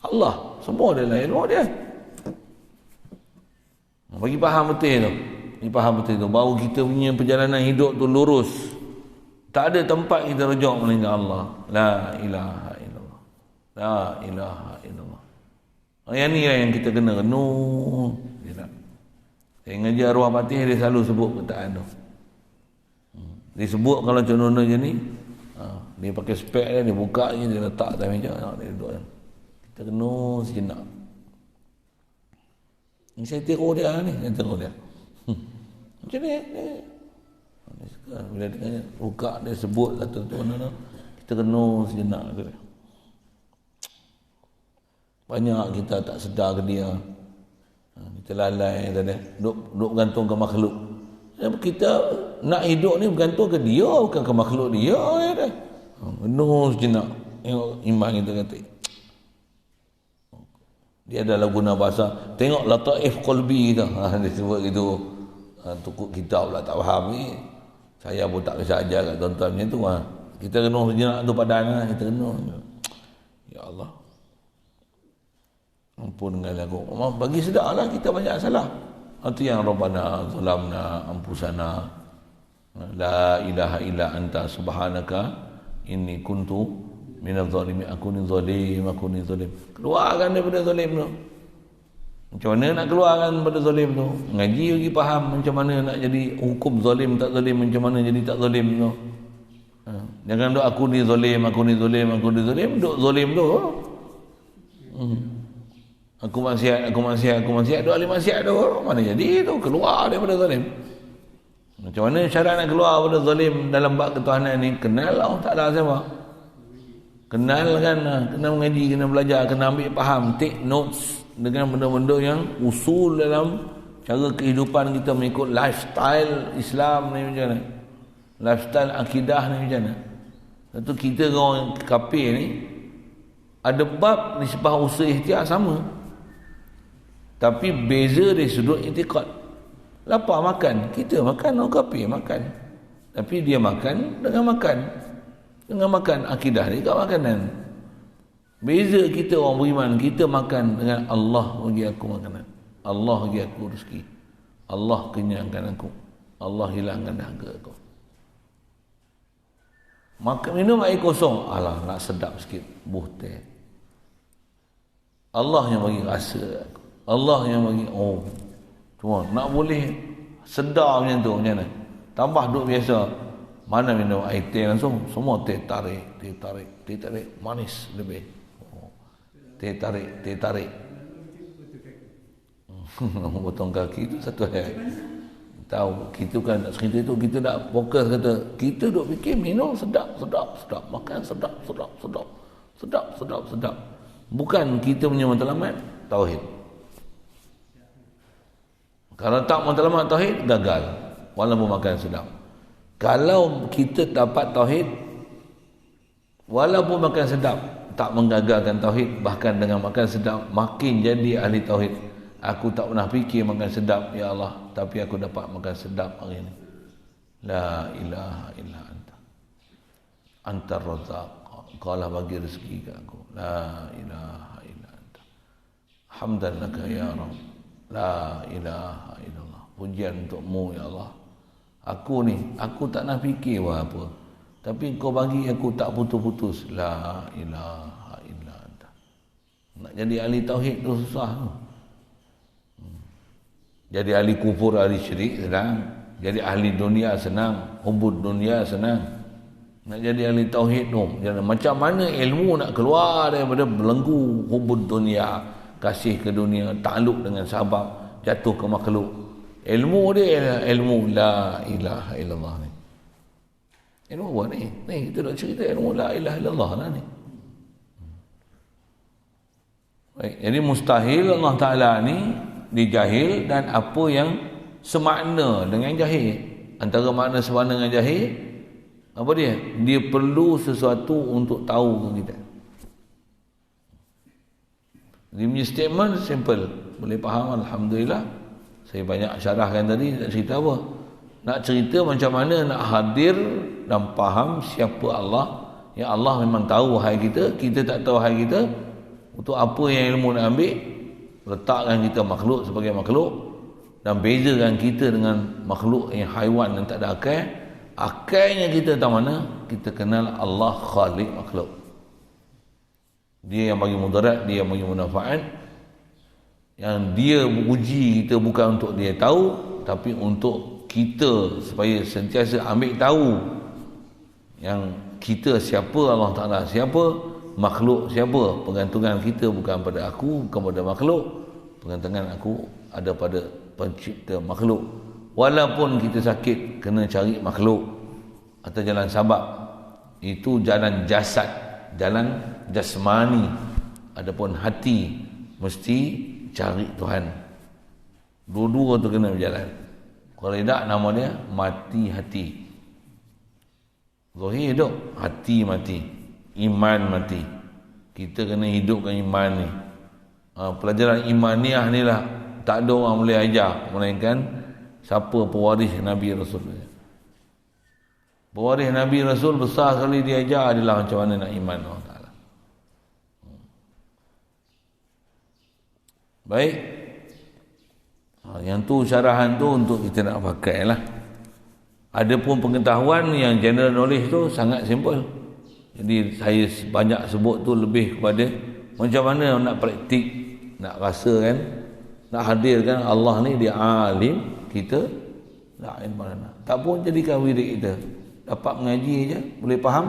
Allah semua adalah ilmu dia. Bagi faham betul tu. Ni faham betul tu. Baru kita punya perjalanan hidup tu lurus. Tak ada tempat kita rajak melainkan Allah. La ilaha illallah. La ilaha illallah. Yang ni lah yang kita kena renung. Saya ngaji arwah patih, dia selalu sebut perkataan tu. Dia sebut kalau contohnya je ni, dia pakai spek dia buka je, dia letak atas meja, dia duduk kan. Kita kena sejenak. Ni saya tiru dia ni, macam ni. Bila dia buka, dia sebut kata tu, kita kena sejenak. Banyak kita tak sedar ke dia. Kita lalai tadi, duk bergantung ke makhluk. Kita nak hidup ni bergantung ke dia, bukan ke makhluk dia. Penuh sejenak. Tengok iman kita kata. Dia adalah guna bahasa. Tengok lataif qalbi kita. Dia sebut gitu. Tukuk kita pula tak faham ni. Saya pun tak bisa ajar kat tuan-tuan macam tu. Kita kena sejenak tu padan. Kita kena. Ya Allah. Ampun dengan aku. Bagi sedarlah kita banyak salah. Itu yang Rabbana zalamna anfusana la ilaha illa anta subhanaka inni kuntu minadh zalimin. Aku ni zalim. Keluarkan daripada zalim tu. Macam mana nak keluarkan pada zalim tu? Ngaji lagi faham macam mana nak jadi hukum zalim tak zalim, macam mana jadi tak zalim tu. Jangan duk aku ni zalim, aku ni zalim, aku ni zalim, duk zalim tu. Aku maksiat, duk ahli maksiat tu. Mana jadi tu keluar daripada zalim. Macam mana syarat nak keluar daripada zalim dalam bab ketuhanan ni? Kenal Allah Ta'ala siapa? Kenal kan, kena mengaji, kena belajar, kena ambil faham, take notes dengan benda-benda yang usul dalam cara kehidupan kita mengikut lifestyle Islam ni macam mana, lifestyle akidah ni macam mana. Satu kita orang kafir ni ada bab nisbah usaha ikhtiar sama, tapi beza dari sudut i'tiqad. Lapar makan, kita makan, orang kafir makan, tapi dia makan dengan makan akidah dia kat makanan. Beza kita orang beriman, kita makan dengan Allah bagi aku makanan, Allah bagi aku rezeki, Allah kenyangkan aku, Allah hilangkan dahaga aku. Makan minum air kosong, alah nak sedap sikit, buh teh. Allah yang bagi rasa aku, Allah yang bagi, cuma nak boleh sedar macam tu, macam mana? Tambah duk biasa, mana minum air teh langsung, semua teh tarik, manis lebih. Teh tarik. Potong kaki itu satu hal. Tahu, kita kan nak cerita tu, kita nak fokus kata, kita duk fikir minum sedap, makan sedap. Bukan kita punya matlamat tauhid. Kalau tak matlamat tauhid, gagal walaupun makan sedap. Kalau kita dapat tauhid walaupun makan sedap, tak menggagalkan tauhid, bahkan dengan makan sedap makin jadi ahli tauhid. Aku tak pernah fikir makan sedap, ya Allah, tapi aku dapat makan sedap hari ini. La ilaha illa anta, antar razzaq, kau lah bagi rezeki kat aku. La ilaha illa anta, hamdan laka ya Rabb, la ilaha illallah, pujian untukmu ya Allah. Aku tak nak fikir apa, tapi kau bagi aku tak putus-putus. La ilaha illa anta. Nak jadi ahli tauhid tu susah tu. Jadi ahli kufur, ahli syirik senang. Jadi ahli dunia senang, hubud dunia senang. Nak jadi ahli tauhid tu, macam mana ilmu nak keluar daripada belenggu hubud dunia, kasih ke dunia, takluk dengan sahabat, jatuh ke makhluk. Ilmu dia ilmu la ilaha illallah ni. Ilmu apa ni? Ni kita nak cerita ilmu la ilaha illallah lah ni. Baik, jadi mustahil Allah Ta'ala ni dijahil, dan apa yang semakna dengan jahil. Antara makna semakna dengan jahil, apa dia? Dia perlu sesuatu untuk tahu ke kita. Dia punya statement simple, boleh faham, alhamdulillah. Saya banyak syarahkan tadi, nak cerita apa? Nak cerita macam mana nak hadir dan faham siapa Allah. Yang Allah memang tahu hal kita, kita tak tahu hal kita. Untuk apa yang ilmu nak ambil? Letakkan kita makhluk sebagai makhluk, dan bezakan kita dengan makhluk yang haiwan yang tak ada akal. Akalnya kita tahu mana? Kita kenal Allah khalik makhluk. Dia yang bagi mudarat, dia yang bagi manfaat. Yang dia uji kita bukan untuk dia tahu, tapi untuk kita supaya sentiasa ambil tahu yang kita siapa, Allah Ta'ala siapa, makhluk siapa. Pergantungan kita bukan pada aku, bukan pada makhluk. Pergantungan aku ada pada pencipta makhluk. Walaupun kita sakit, kena cari makhluk atau jalan sabab. Itu jalan jasad, jalan jasmani. Adapun hati, mesti cari Tuhan. Dua-dua tu kena berjalan. Kalau tidak, nama dia mati hati. Zahir hidup, hati mati, iman mati. Kita kena hidupkan iman ni. Pelajaran imaniah ni lah tak ada orang boleh ajar, melainkan siapa pewaris Nabi Rasul. Pewaris Nabi Rasul besar sekali dia ajar adalah macam mana nak iman Allah Ta'ala. Baik, yang tu syarahan tu untuk kita nak pakai lah. Adapun pengetahuan yang general knowledge tu sangat simple. Jadi saya banyak sebut tu lebih kepada macam mana nak praktik, nak rasa kan, nak hadirkan Allah ni dia alim, kita la ilma lana. Tak pun jadikan wirid kita. Dapat mengaji je, boleh faham.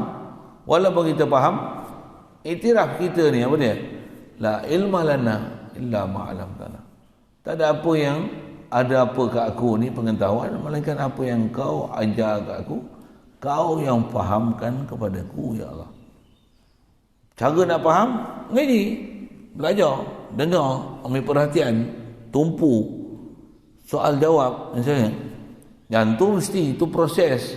Walaupun kita faham, iktiraf kita ni apa dia? La ilma lana illa ma 'allamtana. Tak ada apa yang ada apa kat aku ni pengetahuan, melainkan apa yang kau ajar kat aku, kau yang fahamkan kepadaku, ya Allah. Cara nak faham, ngaji, belajar, dengar, ambil perhatian, tumpu, soal jawab misalnya. Dan tu mesti, tu proses.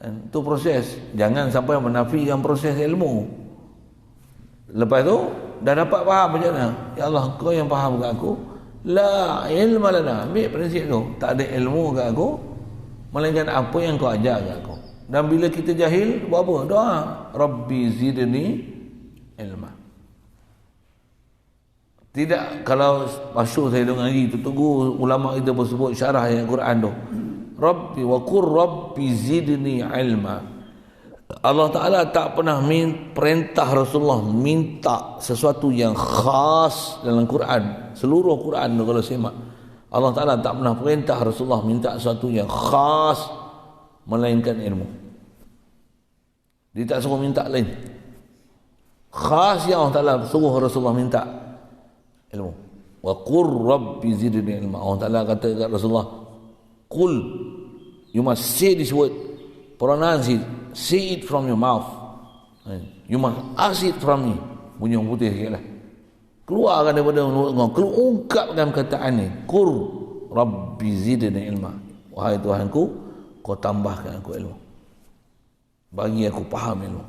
Itu proses. Jangan sampai menafikan proses ilmu. Lepas tu dah dapat faham macam mana? Ya Allah, kau yang faham kat aku. La ilma lana. Ambil prinsip tu. Tak ada ilmu kat aku melainkan apa yang kau ajar kat aku. Dan bila kita jahil, buat apa? Doa. Rabbi zidni ilma. Tidak, kalau masyhur saya dengar ngaji tu, tunggu ulama kita bersebut syarah ayat Quran tu. Rabbi wa qur rabbi zidni ilma. Allah Ta'ala tak pernah perintah Rasulullah minta sesuatu yang khas dalam Quran. Seluruh Quran tu kalau semak, Allah Ta'ala tak pernah perintah Rasulullah minta sesuatu yang khas melainkan ilmu. Dia tak suruh minta lain. Khas yang Allah Ta'ala suruh Rasulullah minta ilmu. Wa qur rabbi zidni ilma. Allah Ta'ala kata kepada Rasulullah, qul, you must say this word, pronounce it, say it from your mouth, you must ask it from me. Bunyi orang putih sikit lah, keluarkan daripada mulut kau, ungkapkan kataan ni, qur rabbi zidni ilma. Wahai Tuhanku, kau tambahkan aku ilmu, bagi aku faham ilmu.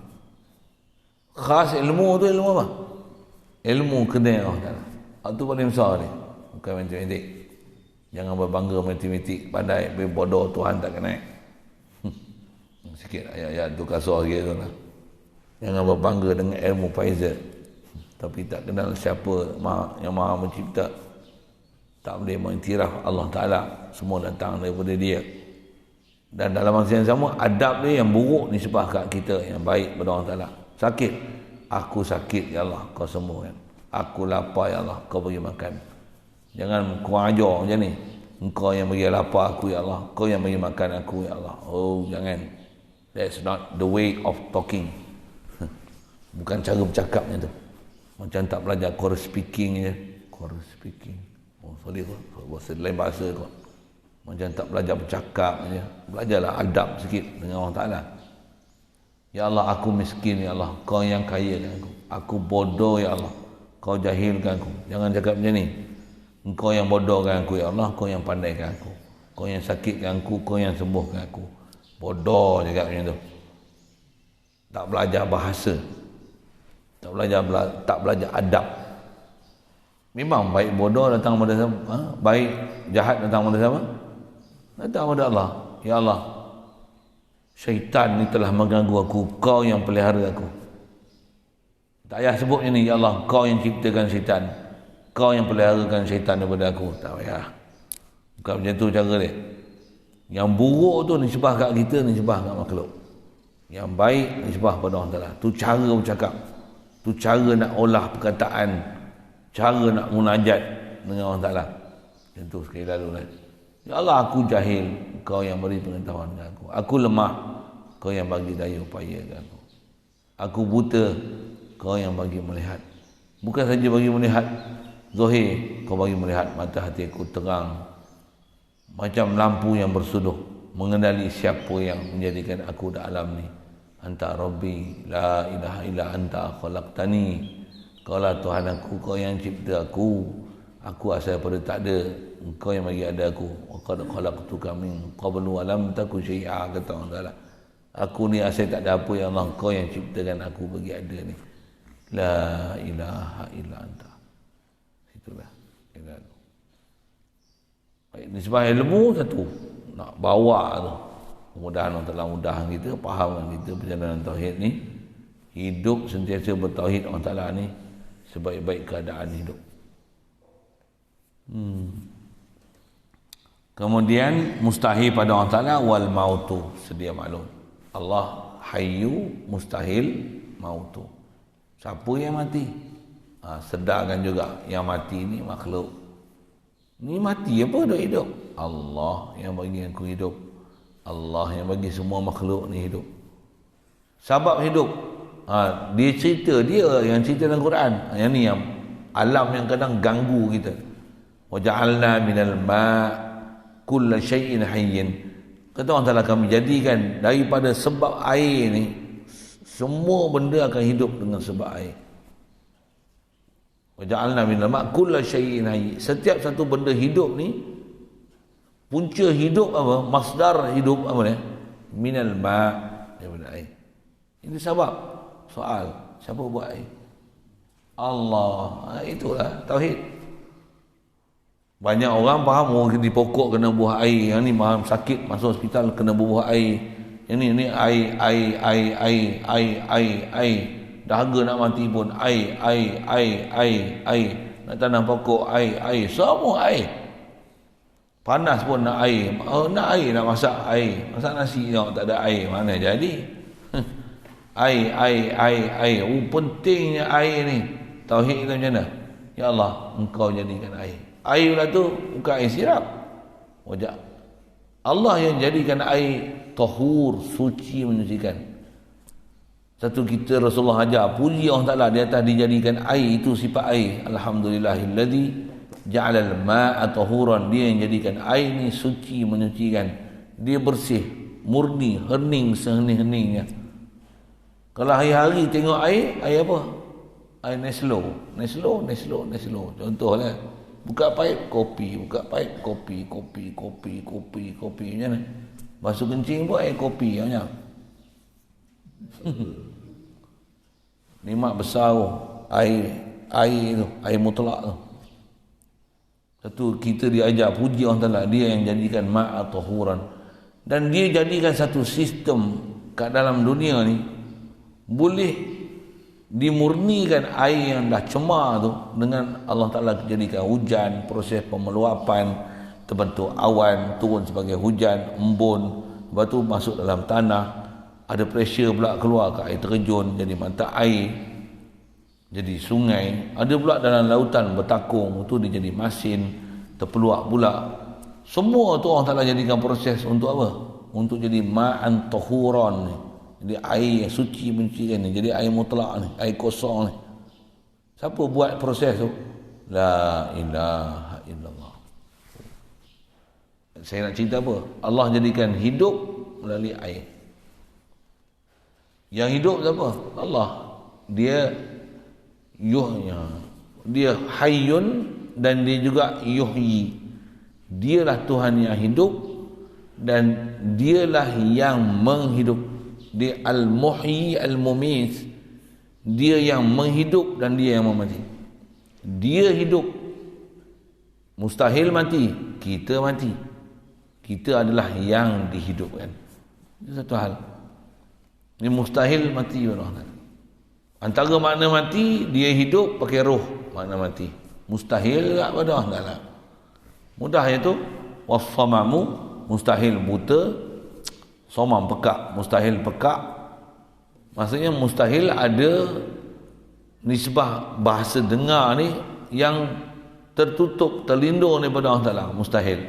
Khas ilmu tu ilmu apa? Ilmu kena Allah Ta'ala. Itu paling besar ni, bukan matematik. Jangan berbangga matematik pandai, bodoh Tuhan tak kenal. Sikit ayat-ayat tu kasar sikit tu lah. Jangan berbangga dengan ilmu Pfizer tapi tak kenal siapa yang maha mencipta. Tak boleh mengiktiraf Allah Ta'ala, semua datang daripada dia. Dan dalam masa yang sama, adab dia yang buruk nisbah kat kita, yang baik pada Allah Ta'ala. Sakit, aku sakit ya Allah, kau sembuhkan. Aku lapar ya Allah, kau bagi makan. Jangan kurang ajar macam ni. Engkau yang bagi lapar aku ya Allah, kau yang bagi makan aku ya Allah. Oh, jangan. That's not the way of talking. Bukan cara bercakapnya tu. Macam tak belajar chorus speaking je. Chorus speaking. Oh, sorry kau. Bahasa lain bahasa kau. Macam tak belajar bercakap je. Belajarlah adab sikit dengan Allah Ta'ala. Ya Allah, aku miskin ya Allah, kau yang kayakan aku. Aku bodoh ya Allah, kau jahilkan aku. Jangan cakap macam ni. Engkau yang bodohkan aku ya Allah, kau yang pandaikan aku. Kau yang sakitkan aku, kau yang sembuhkan aku. Bodoh cakap macam tu. Tak belajar bahasa, tak belajar adab. Memang baik bodoh datang pada siapa? Baik jahat datang pada siapa? Datang pada Allah. Ya Allah, syaitan ni telah mengganggu aku, kau yang pelihara aku. Tak payah sebut ini, ya Allah, kau yang ciptakan syaitan, kau yang peliharakan syaitan daripada aku. Tak payah. Bukan macam tu cara dia. Yang buruk tu nisbah kat kita, nisbah kat makhluk. Yang baik nisbah pada Allah Ta'ala. Tu cara bercakap, tu cara nak olah perkataan, cara nak munajat dengan Allah Ta'ala. Macam tu sekali lalu lah. Ya Allah, aku jahil, kau yang beri pengetahuan kepada aku. Aku lemah, kau yang bagi daya upaya kepada aku. Aku buta, kau yang bagi melihat. Bukan saja bagi melihat zahir, kau bagi melihat mata hati aku terang macam lampu yang bersuduh, mengenali siapa yang menjadikan aku dalam alam ni. Anta Rabbi, la ilaha illa anta khalaqtani. Kau lah Tuhan aku, kau yang cipta aku. Aku asal daripada tak ada, engkau yang bagi ada aku. Wa qad khalaqtuka min qablu wa lam takun syai'a, kata Allah Ta'ala. Aku ni asal tak ada apa ya Allah, kau yang ciptakan aku bagi ada ni. La ilaha illa anta. Itulah. Baik, nisbah ilmu satu. Nak bawa tu. Mudah-mudahan Allah Ta'ala mudahkan kita, fahamkan kita perjalanan tauhid ni. Hidup sentiasa bertauhid Allah Ta'ala ni sebaik-baik keadaan hidup. Kemudian mustahil pada Allah Ta'ala wal mautu, sedia maklum. Allah hayyu, mustahil mautu. Siapa yang mati? Sedarkan juga yang mati ni makhluk. Ni mati apa duk hidup? Allah yang bagi aku hidup. Allah yang bagi semua makhluk ni hidup. Sebab hidup. Dia cerita, dia yang cerita dalam Quran. Yang ni yang alam yang kadang ganggu kita. Wa ja'alna minal ma' kulla syai'in hayyin. Kata Allah Ta'ala, kami jadikan daripada sebab air ni, semua benda akan hidup dengan sebab air. Wa ja'alna minal ma' kulla syai'in hayyin. Setiap satu benda hidup ni, punca hidup apa? Masdar hidup apa ni? Minal ma', daripada air. Ini sebab soal, siapa buat air? Allah. Itulah tauhid. Banyak orang faham, di pokok kena buah air. Yang ni faham sakit masuk hospital kena buah air. Yang ni air. Dahaga nak mati pun air. Nak tanam pokok air. Semua air. Panas pun nak air. Nak air, nak masak air. Masak nasi tak ada air, mana jadi? Air. Pentingnya air ni. Tauhid kita macam mana? Ya Allah, engkau jadikan air. Air lah tu bukan air sirap. Wajah Allah yang jadikan air tahur, suci, menyucikan. Satu kita Rasulullah ajar, puji Allah Ta'ala di atas dijadikan air itu sifat air. Alhamdulillahilladzi ja'alal ma'a tahuran. Dia yang jadikan air ni suci, menyucikan. Dia bersih, murni, hening sehening-heningnya. Kalau hari-hari tengok air apa? Air Neslo. Contohlah, buka paip kopi, macam mana? Basuh kencing pun air kopi macam. Nikmat besar tu, air tu, air mutlak tu. Satu kita diajar puji Allah Ta'ala, dia yang jadikan ma'a tahuran. Dan dia jadikan satu sistem kat dalam dunia ni, boleh dimurnikan air yang dah cemar tu dengan Allah Ta'ala jadikan hujan, proses pemeluapan, terbentuk awan, turun sebagai hujan, embun, lepas tu masuk dalam tanah, ada pressure pula keluar ke air terjun, jadi mata air, jadi sungai, ada pula dalam lautan bertakung, tu dia jadi masin, terpeluak pula. Semua tu Allah Ta'ala jadikan proses untuk apa? Untuk jadi ma'an tahuran ni. Jadi air yang suci menyucikan ni, jadi air mutlak ni, air kosong ni. Siapa buat proses tu? La ilaha illallah. Saya nak cerita apa? Allah jadikan hidup melalui air. Yang hidup siapa? Allah. Dia dia hayyun dan dia juga yuhyi. Dialah Tuhan yang hidup dan dialah yang menghidup. Dia al-muhyi al-mumit. Dia yang menghidup dan dia yang memati. Dia hidup, mustahil mati, kita mati. Kita adalah yang dihidupkan. Itu satu hal. Ini mustahil mati. Antara makna mati, dia hidup pakai roh, makna mati. Mustahil tak pada Allah. Mudah iaitu wasamamu, mustahil buta. Somam pekak, mustahil pekak. Maksudnya mustahil ada nisbah bahasa dengar ni yang tertutup, terlindung daripada Allah Ta'ala. Mustahil.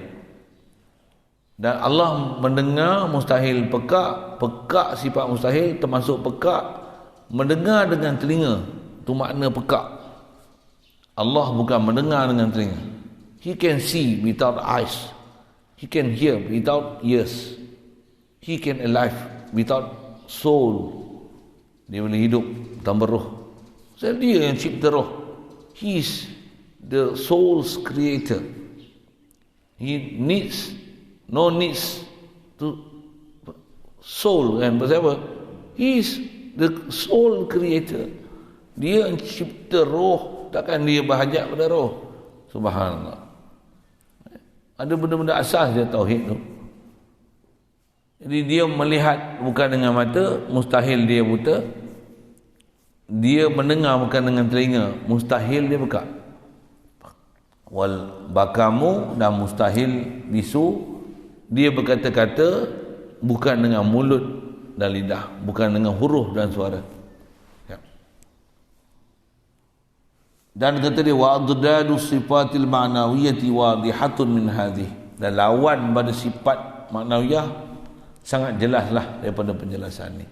Dan Allah mendengar mustahil pekak. Pekak sifat mustahil termasuk pekak mendengar dengan telinga. Itu makna pekak. Allah bukan mendengar dengan telinga. He can see without eyes. He can hear without ears. He can alive without soul. Dia boleh hidup tanpa roh. So, dia yang cipta roh. He is the soul's creator. He needs to soul kan? Pasal apa? He is the soul creator. Dia yang cipta roh. Takkan dia berhajat pada roh? Subhanallah. Ada benda-benda asas dia tauhid tu. Jadi dia melihat bukan dengan mata, mustahil dia buta. Dia mendengar bukan dengan telinga, mustahil dia buka. Wal bakamu dan mustahil bisu, dia berkata-kata bukan dengan mulut dan lidah, bukan dengan huruf dan suara. Ya. Dan kata dia wa adadu sifatil ma'nawiyyati wadihatun min hadhihi, dan lawan pada sifat maknawiyah sangat jelaslah daripada penjelasan ni.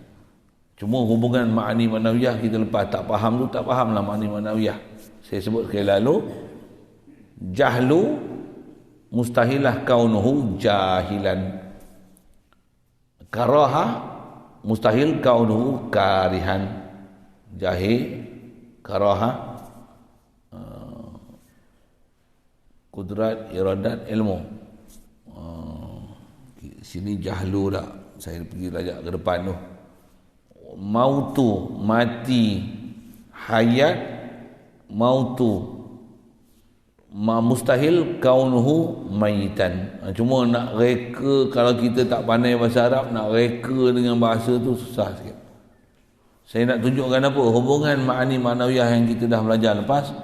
Cuma hubungan ma'ani maknawiyah kita lepas tak faham tu, tak fahamlah ma'ani maknawiyah. Saya sebut sekali lalu, jahlu mustahilah kaunuhu jahilan, karaha mustahil kaunuhu karihan. Jahil, karaha, kudrat, iradat, ilmu. Sini jahlu dah. Saya pergi lajak ke depan tu. Mautu, mati. Hayat, mautu. Mustahil kaunuhu mayitan. Cuma nak reka, kalau kita tak pandai bahasa Arab, nak reka dengan bahasa tu susah sikit. Saya nak tunjukkan apa? Hubungan ma'ani ma'nawiyah yang kita dah belajar lepas.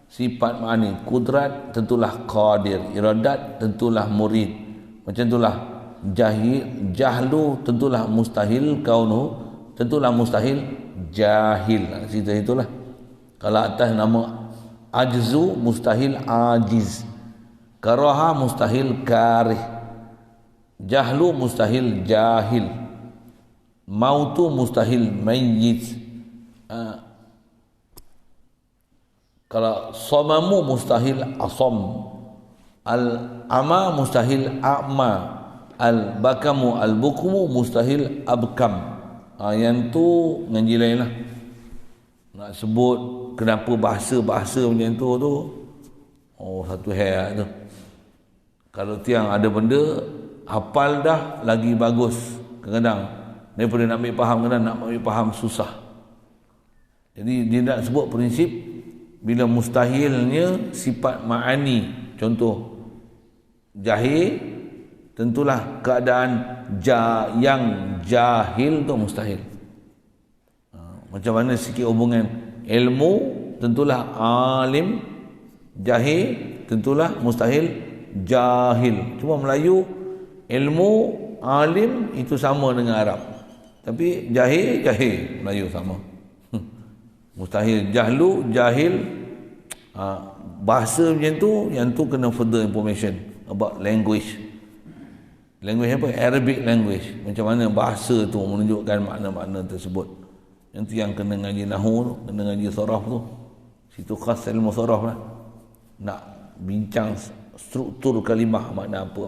Sifat ma'ani, kudrat tentulah qadir, iradat tentulah murid, macam itulah. Jahlu tentulah mustahil, kaunuhu tentulah mustahil, jahil, cerita itulah. Kalau atas nama ajzu mustahil ajiz, karaha mustahil karih, jahlu mustahil jahil, mautu mustahil mayyit. Kalau somamu mustahil asom, al-ama mustahil a'ma, al-bakamu al-bukumu mustahil abkam. Yang tu ngaji lain lah. Nak sebut kenapa bahasa-bahasa macam tu, satu hal tu. Kalau tiang ada benda hafal dah lagi bagus kadang-kadang daripada nak ambil faham, kadang nak ambil faham susah. Jadi dia nak sebut prinsip bila mustahilnya sifat ma'ani. Contoh jahil tentulah keadaan yang jahil tu mustahil. Macam mana sikit hubungan ilmu tentulah alim, jahil tentulah mustahil jahil. Cuma Melayu ilmu alim itu sama dengan Arab, tapi jahil Melayu sama. Mustahil jahlu jahil, bahasa macam tu, yang tu kena further information about language apa, Arabic language, macam mana bahasa tu menunjukkan makna-makna tersebut. Yang tu yang kena ngaji nahwu tu, kena ngaji saraf tu, situ khas ilmu saraf lah. Nak bincang struktur kalimah, makna apa,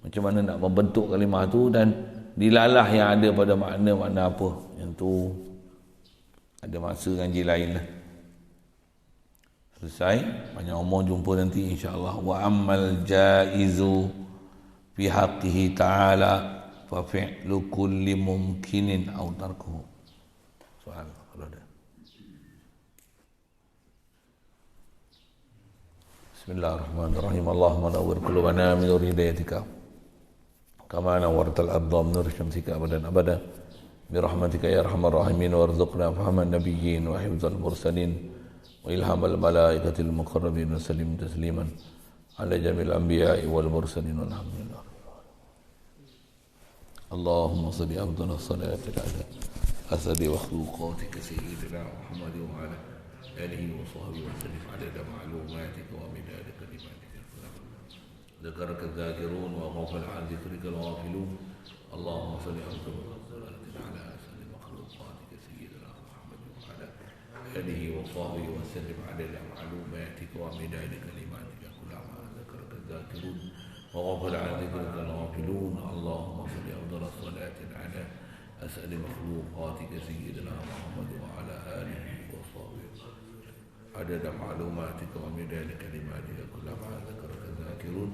macam mana nak membentuk kalimah tu, dan dilalah yang ada pada makna apa. Yang tu ada masa ngaji lain lah. Selesai, banyak umur, jumpa nanti insya-Allah. Wa ammal jaizu fi haqqihi ta'ala fa fi'lu kulli mumkinin aw tarkuhu. Soal kalau ada. Bismillahirrahmanirrahim. Allahumma nawwir qulubana min nur hidayatika kama nawwartal ardha min nur syamsika abadan abada bi rahmatika ya arhamar rahimin, warzuqna fahman nabiyyin wa hifdzal mursalin wa ilhamal malaikatil muqarrabin wa sallim tasliman ala jamil anbiya'i wal mursalin walhamdulillah. Allahumma salli afdal as-salati ala asadi wa khuluqatika sayyidina Muhammad wa ala alihi wa sahbihi wa sallim adada ma'lumatika wa midada kalimatika. Dzakaraka dzakirun wa ghafala an dzikrika al-ghafilun. Allahumma salli afdal as-salati ala asadi makhluqatika sayyidina Muhammad wa ala alihi wa sahbihi wa sallim adada ma'lumatika wa midada kalimatika. Kullama dzakaraka dzakirun wa ghafala an dzikrika al-ghafilun. Allahumma salli afdal as-salati ala asadi makhluqatika sayyidina Muhammad wa ala alihi wa sahbihi عدد معلوماتك ومداد كلماتك كلما ذكرك الذاكرون